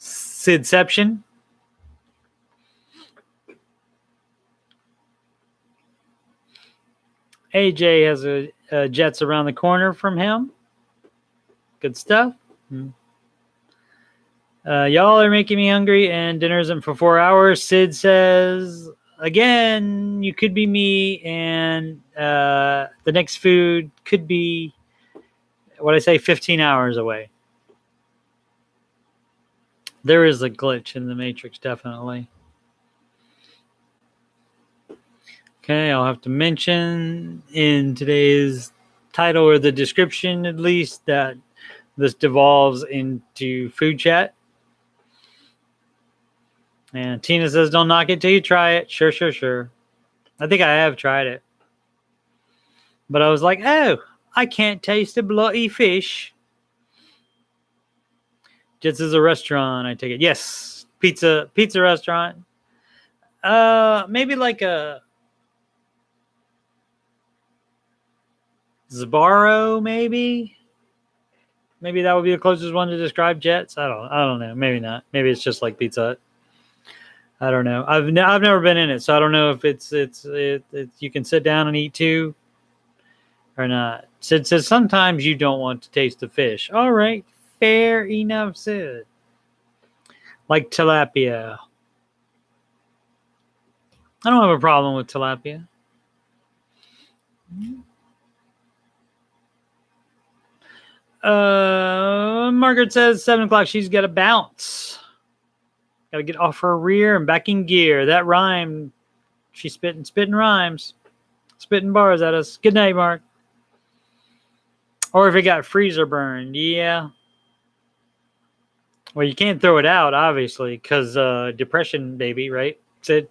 Sidception. AJ has a Jets around the corner from him. Good stuff. Y'all are making me hungry and dinner isn't for 4 hours. Sid says, again, you could be me and the next food could be, 15 hours away. There is a glitch in the Matrix, definitely. Okay, I'll have to mention in today's title or the description at least that this devolves into food chat. And Tina says, don't knock it till you try it. Sure. I think I have tried it. But I was like, oh, I can't taste the bloody fish. Jets is a restaurant, I take it. Yes, pizza restaurant. Maybe like a Sbarro, maybe. Maybe that would be the closest one to describe Jets. I don't know. Maybe not. Maybe it's just like Pizza Hut. I don't know. I've never been in it, so I don't know if it's you can sit down and eat too or not. Sid says sometimes you don't want to taste the fish. All right, fair enough, Sid. Like tilapia. I don't have a problem with tilapia. Margaret says 7 o'clock. She's got to bounce. Got to get off her rear and back in gear. That rhyme. She's spitting rhymes. Spitting bars at us. Good night, Mark. Or if it got freezer burned. Yeah. Well, you can't throw it out, obviously, because depression, baby, right? Sid.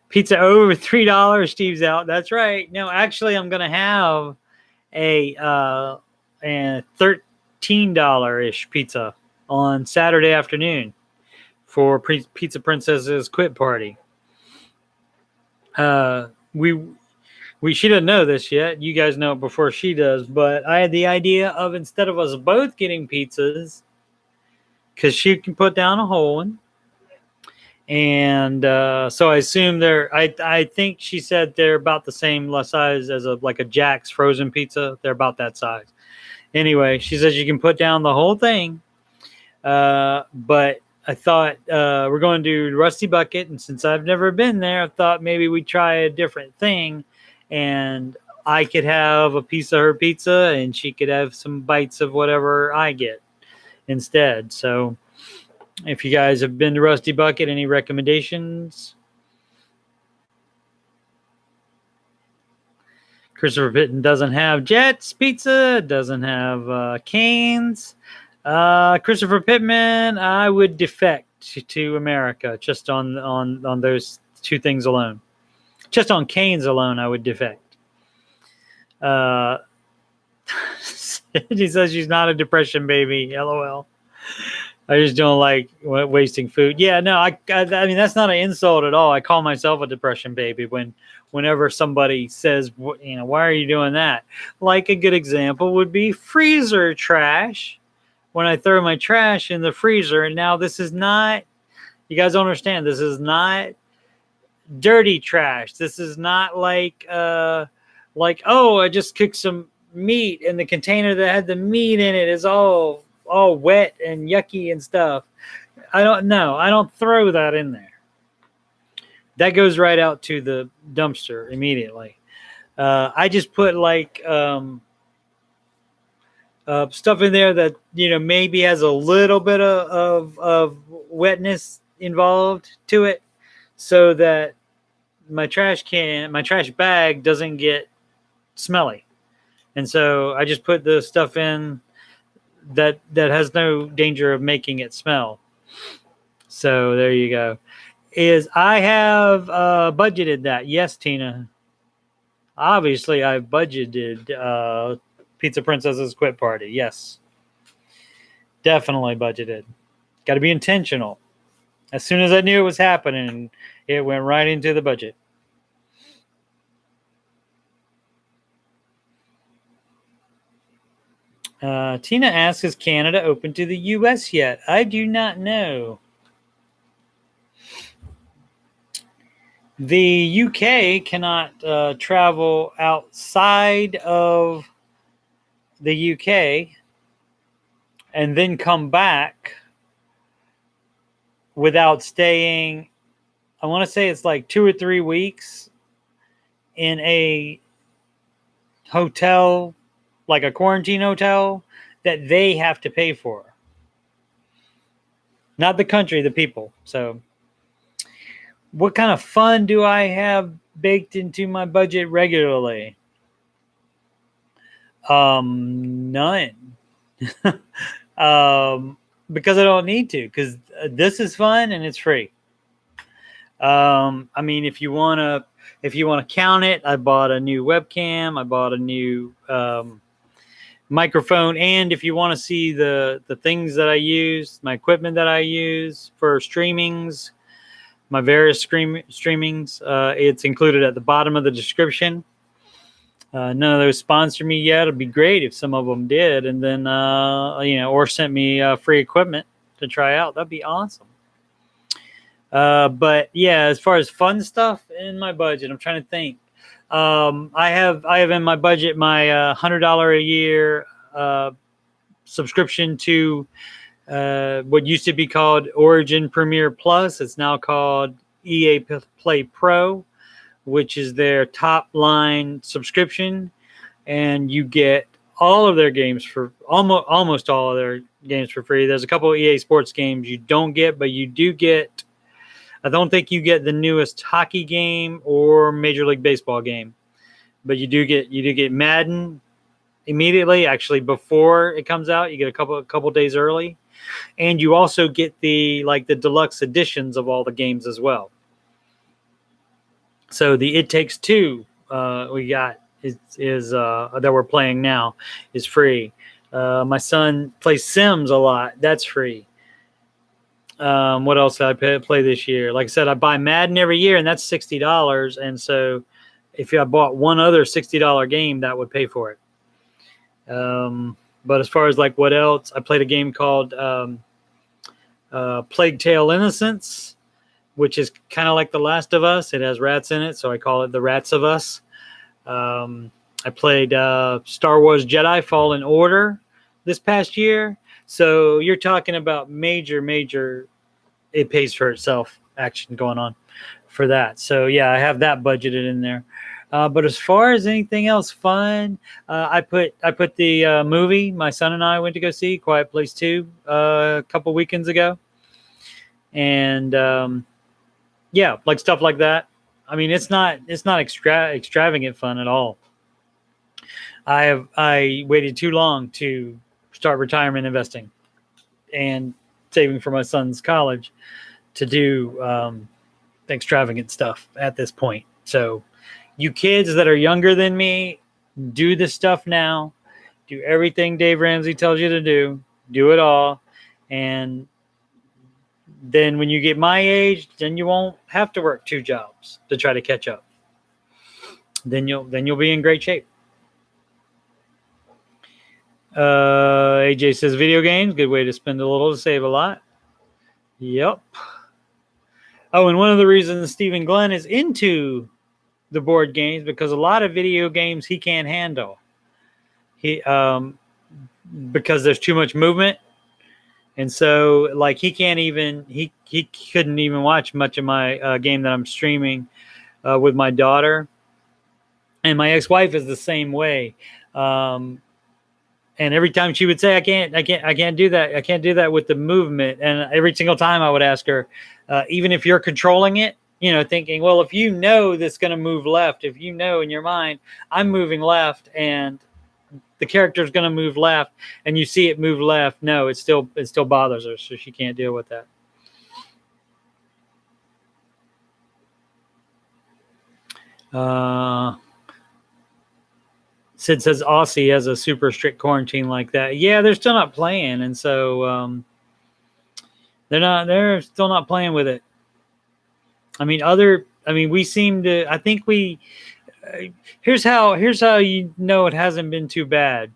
Pizza over $3. Steve's out. That's right. No, actually, I'm going to have a $13-ish pizza on Saturday afternoon for Pizza Princess's quit party. She doesn't know this yet. You guys know it before she does, but I had the idea of, instead of us both getting pizzas, because she can put down a whole one, And so I assume I think she said they're about the same size as like a Jack's frozen pizza. They're about that size. Anyway, she says you can put down the whole thing. But I thought we're going to do Rusty Bucket, and since I've never been there, I thought maybe we'd try a different thing, and I could have a piece of her pizza, and she could have some bites of whatever I get instead. So, if you guys have been to Rusty Bucket, any recommendations? Christopher Pitton doesn't have Jets Pizza, doesn't have Canes. Christopher Pittman, I would defect to America just on those two things alone. Just on Canes alone, I would defect. She says she's not a depression baby. LOL. I just don't like wasting food. Yeah, no, I mean that's not an insult at all. I call myself a depression baby whenever somebody says, why are you doing that? Like a good example would be freezer trash. When I throw my trash in the freezer, and now this is not, you guys don't understand, this is not dirty trash. This is not like oh, I just cooked some meat and the container that had the meat in it is all wet and yucky and stuff. I don't throw that in there. That goes right out to the dumpster immediately. I just put like stuff in there that maybe has a little bit of wetness involved to it, so that my trash bag doesn't get smelly. And so I just put the stuff in that has no danger of making it smell. So there you go. I have budgeted that. Yes, Tina. Obviously, I've budgeted Pizza Princess's Quit Party. Yes. Definitely budgeted. Got to be intentional. As soon as I knew it was happening, it went right into the budget. Tina asks, is Canada open to the U.S. yet? I do not know. The UK cannot travel outside of the UK and then come back without staying, I want to say it's like 2 or 3 weeks in a hotel, like a quarantine hotel, that they have to pay for. Not the country, the people. So what kind of fun do I have baked into my budget regularly? None. Because I don't need to, because this is fun and it's free. I mean, if you want to count it, I bought a new webcam, I bought a new microphone, and if you want to see the things that I use, my equipment that I use for streamings, my various streamings, it's included at the bottom of the description. None of those sponsor me yet. It'd be great if some of them did, and then or sent me free equipment to try out. That'd be awesome. But yeah, as far as fun stuff in my budget, I'm trying to think. I have in my budget my $100 a year subscription to what used to be called Origin Premier Plus. It's now called EA Play Pro, which is their top line subscription, and you get all of their games for almost all of their games for free. There's a couple of EA Sports games you don't get, but you do get. I don't think you get the newest hockey game or Major League Baseball game, but you do get Madden immediately. Actually, before it comes out, you get a couple days early, and you also get the deluxe editions of all the games as well. So the It Takes Two we got is that we're playing now is free. My son plays Sims a lot. That's free. What else did I play this year? Like I said, I buy Madden every year, and that's $60. And so if I bought one other $60 game, that would pay for it. But as far as like what else, I played a game called Plague Tale Innocence. which is kind of like The Last of Us. It has rats in it, so I call it The Rats of Us. I played Star Wars Jedi Fallen Order this past year. So you're talking about major, it pays for itself action going on for that. So yeah, I have that budgeted in there. But as far as anything else fun, I put the movie my son and I went to go see, Quiet Place 2, a couple weekends ago. And yeah, like stuff like that. I mean, it's not extravagant fun at all. I waited too long to start retirement investing and saving for my son's college to do extravagant stuff at this point. So you kids that are younger than me, do this stuff now. Do everything Dave Ramsey tells you to do. Do it all. And then when you get my age, then you won't have to work 2 jobs to try to catch up. Then you'll be in great shape. AJ says video games, good way to spend a little to save a lot. Yep. Oh, and one of the reasons Stephen Glenn is into the board games, because a lot of video games he can't handle. Because there's too much movement. And so like he couldn't even watch much of my game that I'm streaming with my daughter. And my ex-wife is the same way. And every time she would say, I can't do that. I can't do that with the movement. And every single time I would ask her, even if you're controlling it, thinking, well, if you know that's going to move left, if you know in your mind, I'm moving left and the character's going to move left and you see it move left. No, it still bothers her. So she can't deal with that. Sid says Aussie has a super strict quarantine like that. Yeah, they're still not playing. And so they're still not playing with it. We seem to, I think here's how you know it hasn't been too bad.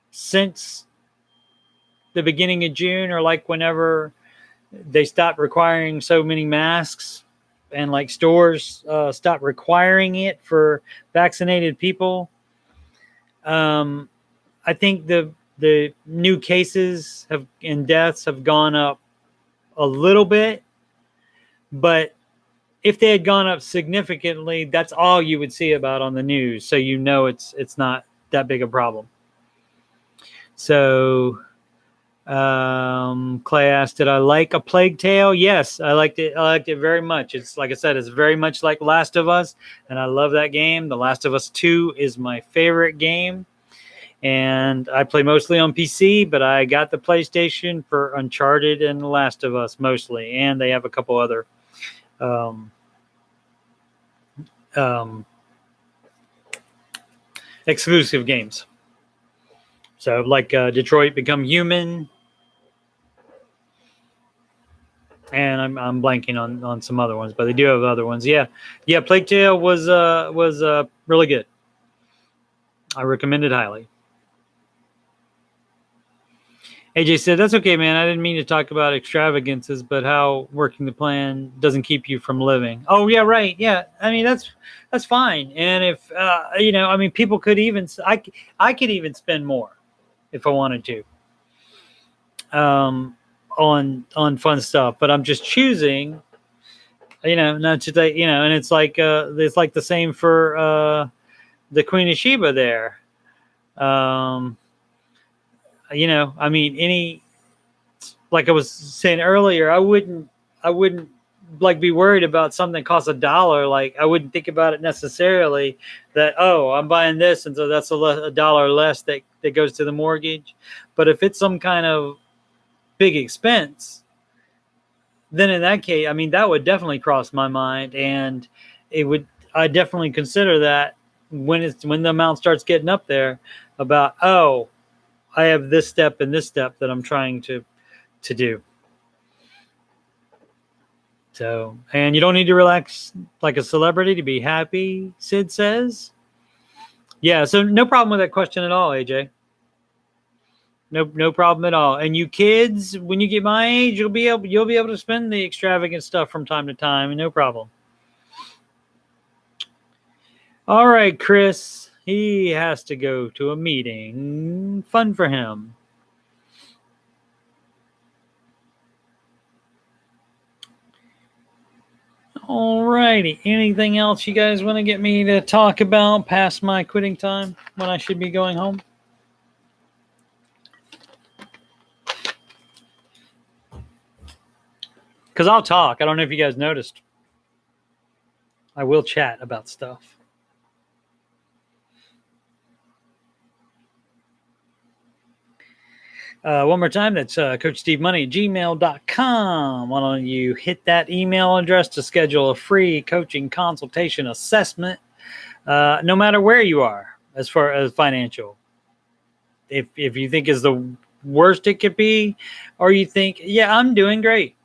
Since the beginning of June, or like whenever they stopped requiring so many masks and like stores stopped requiring it for vaccinated people. I think the new cases and deaths have gone up a little bit, but if they had gone up significantly, that's all you would see about on the news. So it's not that big a problem. So Clay asked, did I like A Plague Tale? Yes, I liked it. I liked it very much. It's like I said, it's very much like Last of Us, and I love that game. The Last of Us 2 is my favorite game. And I play mostly on PC, but I got the PlayStation for Uncharted and The Last of Us mostly. And they have a couple other exclusive games. So like Detroit Become Human. And I'm blanking on some other ones, but they do have other ones. Yeah. Plague Tale was really good. I recommend it highly. AJ said, that's okay, man. I didn't mean to talk about extravagances, but how working the plan doesn't keep you from living. Oh, yeah, right. Yeah. I mean, that's fine. And if, people could even, I could even spend more if I wanted to on fun stuff, but I'm just choosing, not to take, and it's like the same for the Queen of Sheba there. Like I was saying earlier, I wouldn't like be worried about something that costs $1. Like I wouldn't think about it necessarily that, oh, I'm buying this, and so that's $1 less that goes to the mortgage. But if it's some kind of big expense, then in that case, that would definitely cross my mind, and I definitely consider that when the amount starts getting up there about, oh, I have this step and this step that I'm trying to do. So, and you don't need to relax like a celebrity to be happy, Sid says. Yeah, so no problem with that question at all, AJ. No problem at all. And you kids, when you get my age, you'll be able to spend the extravagant stuff from time to time, no problem. All right, Chris. He has to go to a meeting. Fun for him. All righty. Anything else you guys want to get me to talk about past my quitting time when I should be going home? Because I'll talk. I don't know if you guys noticed. I will chat about stuff. One more time, that's CoachSteveMoney@gmail.com. Why don't you hit that email address to schedule a free coaching consultation assessment, no matter where you are as far as financial. If you think is the worst it could be, or you think, yeah, I'm doing great,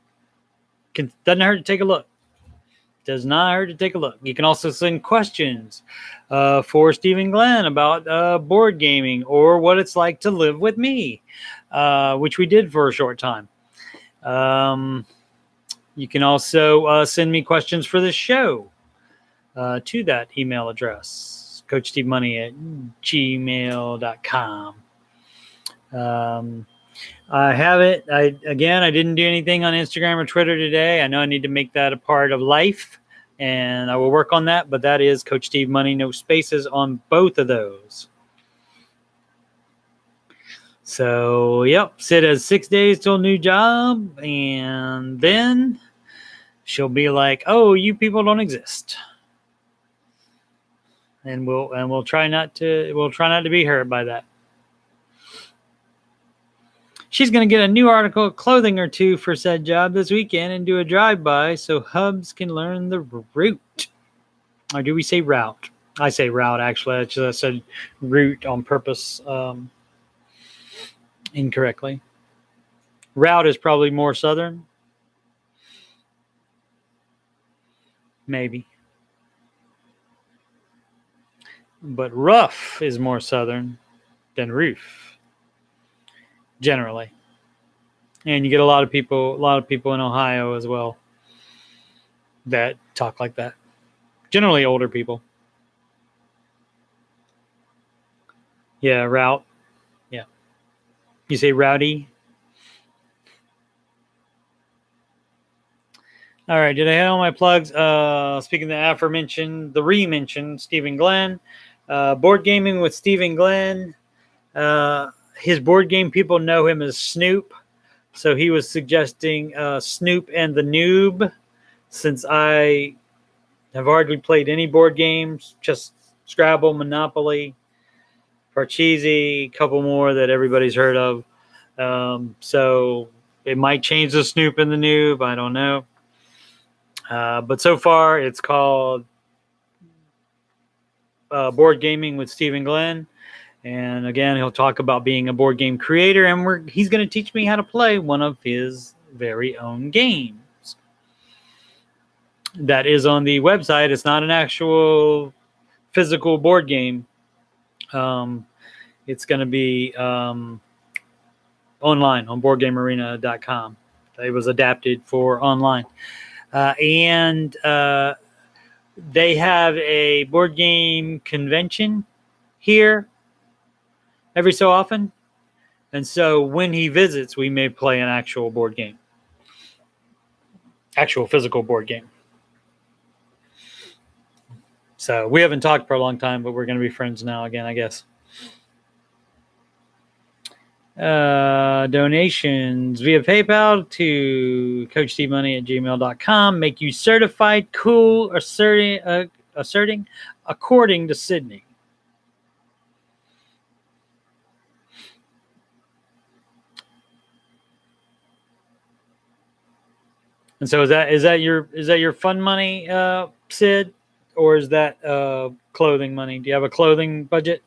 doesn't hurt to take a look. Does not hurt to take a look. You can also send questions for Stephen Glenn about board gaming or what it's like to live with me, which we did for a short time. You can also send me questions for this show to that email address, CoachSteveMoney@gmail.com. I have it. I didn't do anything on Instagram or Twitter today. I know I need to make that a part of life, and I will work on that. But that is Coach Steve Money, no spaces on both of those. So, yep, Sid has 6 days till new job, and then she'll be like, "Oh, you people don't exist," and we'll try not to be hurt by that. She's going to get a new article of clothing or two for said job this weekend and do a drive-by so hubs can learn the route. Or do we say route? I say route, actually. I said route on purpose incorrectly. Route is probably more southern. Maybe. But rough is more southern than roof. Generally. And you get a lot of people in Ohio as well that talk like that. Generally older people. Yeah, route. Yeah. You say rowdy? All right. Did I hit all my plugs? Speaking of the re-mentioned Stephen Glenn, board gaming with Stephen Glenn. His board game people know him as Snoop. So he was suggesting Snoop and the Noob. Since I have hardly played any board games, just Scrabble, Monopoly, Parcheesi, a couple more that everybody's heard of. So it might change the Snoop and the Noob. I don't know. But so far, it's called Board Gaming with Stephen Glenn. And again, he'll talk about being a board game creator, and he's going to teach me how to play one of his very own games. That is on the website. It's not an actual physical board game. It's going to be online on BoardGameArena.com. It was adapted for online. And they have a board game convention here every so often. And so when he visits, we may play an actual board game. Actual physical board game. So we haven't talked for a long time, but we're going to be friends now again, I guess. Donations via PayPal to CoachSteveMoney@gmail.com make you certified cool asserting according to Sydney. And so is that your fun money, Sid, or is that clothing money? Do you have a clothing budget?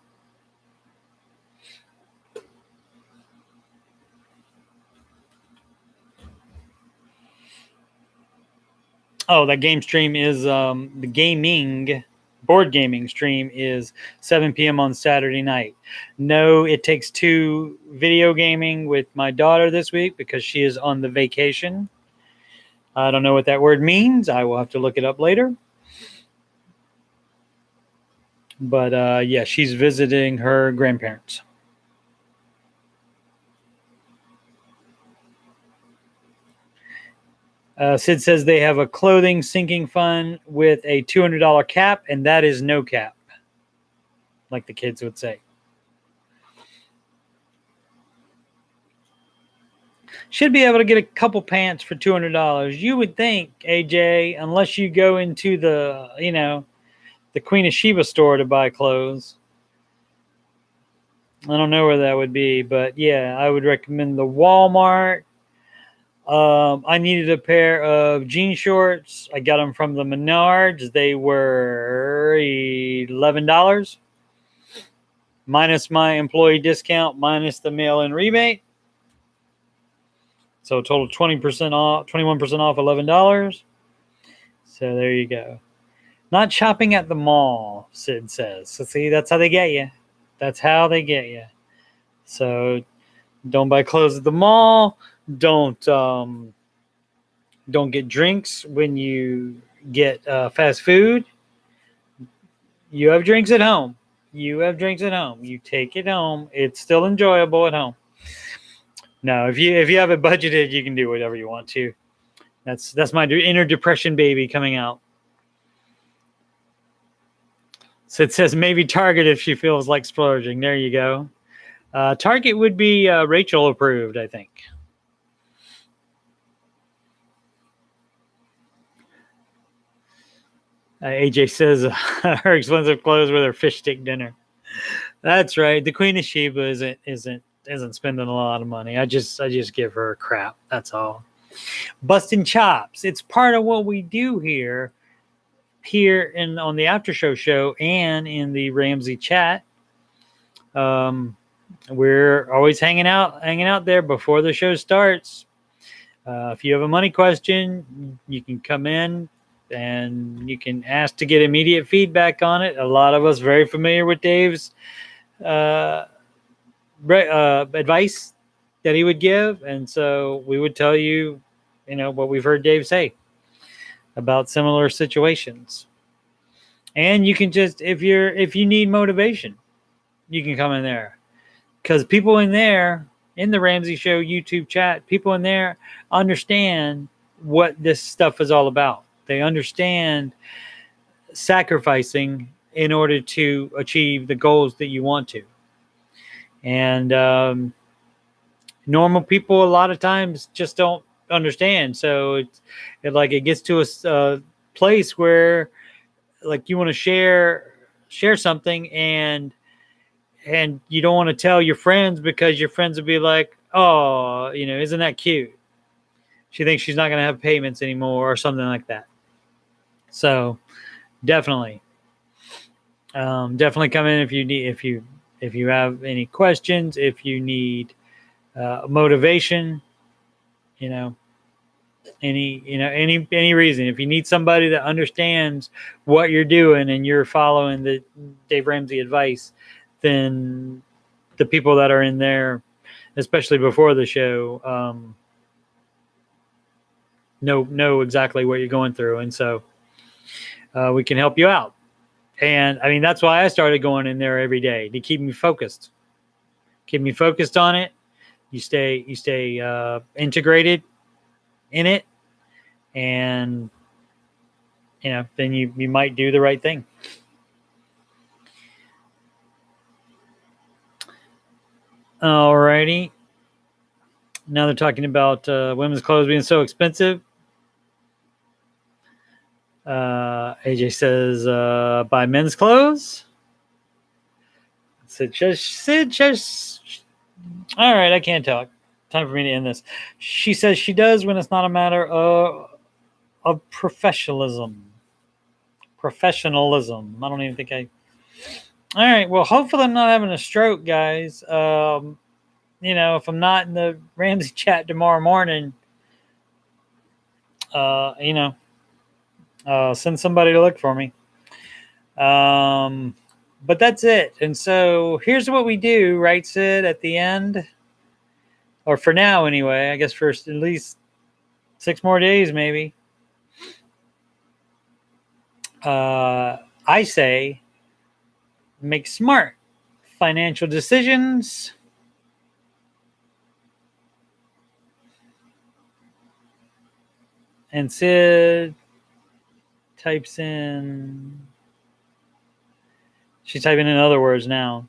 Oh, that game stream is the gaming board gaming stream is 7 p.m. on Saturday night. No, it takes two video gaming with my daughter this week because she is on the vacation. I don't know what that word means. I will have to look it up later. But yeah, she's visiting her grandparents. Sid says they have a clothing sinking fund with a $200 cap, and that is no cap, like the kids would say. Should be able to get a couple pants for $200. You would think, AJ, unless you go into the, the Queen of Sheba store to buy clothes. I don't know where that would be, but yeah, I would recommend the Walmart. I needed a pair of jean shorts. I got them from the Menards. They were $11 minus my employee discount, minus the mail-in rebate. So total 20% off, 21% off, $11. So there you go. Not shopping at the mall, Sid says. So see, that's how they get you. That's how they get you. So don't buy clothes at the mall. Don't get drinks when you get fast food. You have drinks at home. You take it home. It's still enjoyable at home. No, if you have it budgeted, you can do whatever you want to. That's my inner depression baby coming out. So it says maybe Target if she feels like splurging. There you go. Target would be Rachel approved, I think. AJ says her expensive clothes with her fish stick dinner. That's right. The Queen of Sheba isn't spending a lot of money. I just give her crap. That's all. Busting chops. It's part of what we do here on the Aftershow show and in the Ramsey chat. We're always hanging out there before the show starts. If you have a money question, you can come in and you can ask to get immediate feedback on it. A lot of us very familiar with Dave's advice that he would give, and so we would tell you, what we've heard Dave say about similar situations. And you can just, if you need motivation, you can come in there, because people in there in the Ramsey Show YouTube chat, people in there understand what this stuff is all about. They understand sacrificing in order to achieve the goals that you want to. And normal people a lot of times just don't understand. So it gets to a place where like you want to share something and you don't want to tell your friends because your friends will be like, oh, isn't that cute? She thinks she's not going to have payments anymore or something like that. So definitely come in if you have any questions, if you need motivation, any reason. If you need somebody that understands what you're doing and you're following the Dave Ramsey advice, then the people that are in there, especially before the show, know exactly what you're going through, and so we can help you out. And I mean, that's why I started going in there every day, to keep me focused on it. You stay integrated in it, and then you might do the right thing. Alrighty. Now they're talking about women's clothes being so expensive. AJ says buy men's clothes. Sid just all right, I can't talk. Time for me to end this. She says she does when it's not a matter of professionalism. I don't even think I. All right. Well, hopefully I'm not having a stroke, guys. If I'm not in the Ramsey chat tomorrow morning, send somebody to look for me. But that's it. And so here's what we do, right, Sid, at the end, or for now anyway, I guess for at least 6 more days, maybe. I say make smart financial decisions. And Sid types in, she's typing in other words now.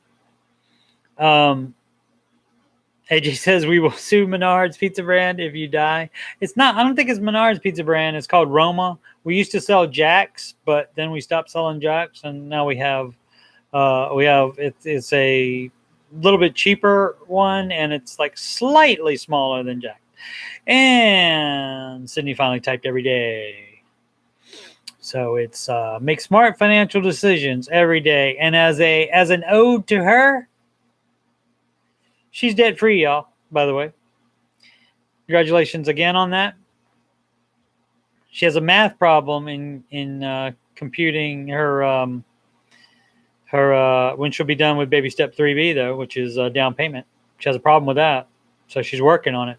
AJ says we will sue Menards Pizza Brand if you die. It's not. I don't think it's Menards Pizza Brand. It's called Roma. We used to sell Jack's, but then we stopped selling Jack's, and now we have it's a little bit cheaper one, and it's like slightly smaller than Jack. And Sydney finally typed every day. So it's make smart financial decisions every day, and as an ode to her. She's debt free, y'all, by the way. Congratulations again on that. She has a math problem in computing her when she'll be done with baby step 3B, though, which is down payment. She has a problem with that. So she's working on it.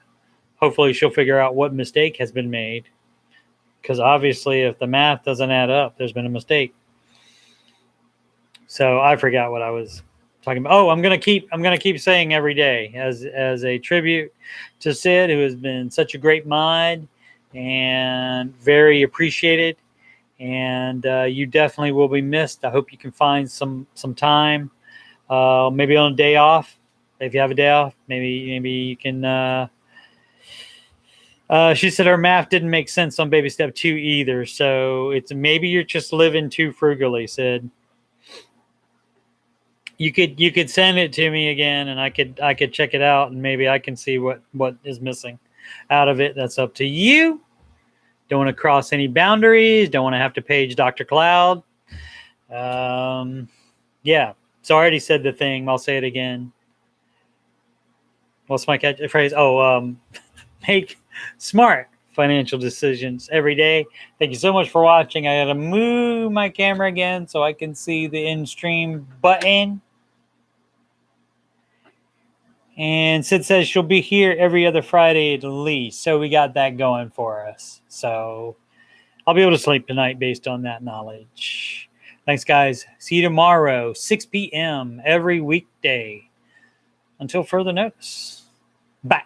Hopefully she'll figure out what mistake has been made. Because obviously if the math doesn't add up, there's been a mistake. So I forgot what I was talking about. Oh, I'm gonna keep saying every day as a tribute to Sid, who has been such a great mod and very appreciated. And you definitely will be missed. I hope you can find some time, maybe on a day off. If you have a day off, maybe you can. She said her math didn't make sense on baby step 2 either. So it's maybe you're just living too frugally, Sid. You could send it to me again, and I could check it out, and maybe I can see what is missing out of it. That's up to you. Don't want to cross any boundaries. Don't want to have to page Dr. Cloud. Yeah. So I already said the thing. I'll say it again. What's my catchphrase? Oh, make smart financial decisions every day. Thank you so much for watching. I got to move my camera again so I can see the in-stream button. And Sid says she'll be here every other Friday at least. So we got that going for us. So I'll be able to sleep tonight based on that knowledge. Thanks, guys. See you tomorrow, 6 p.m. every weekday. Until further notice. Bye.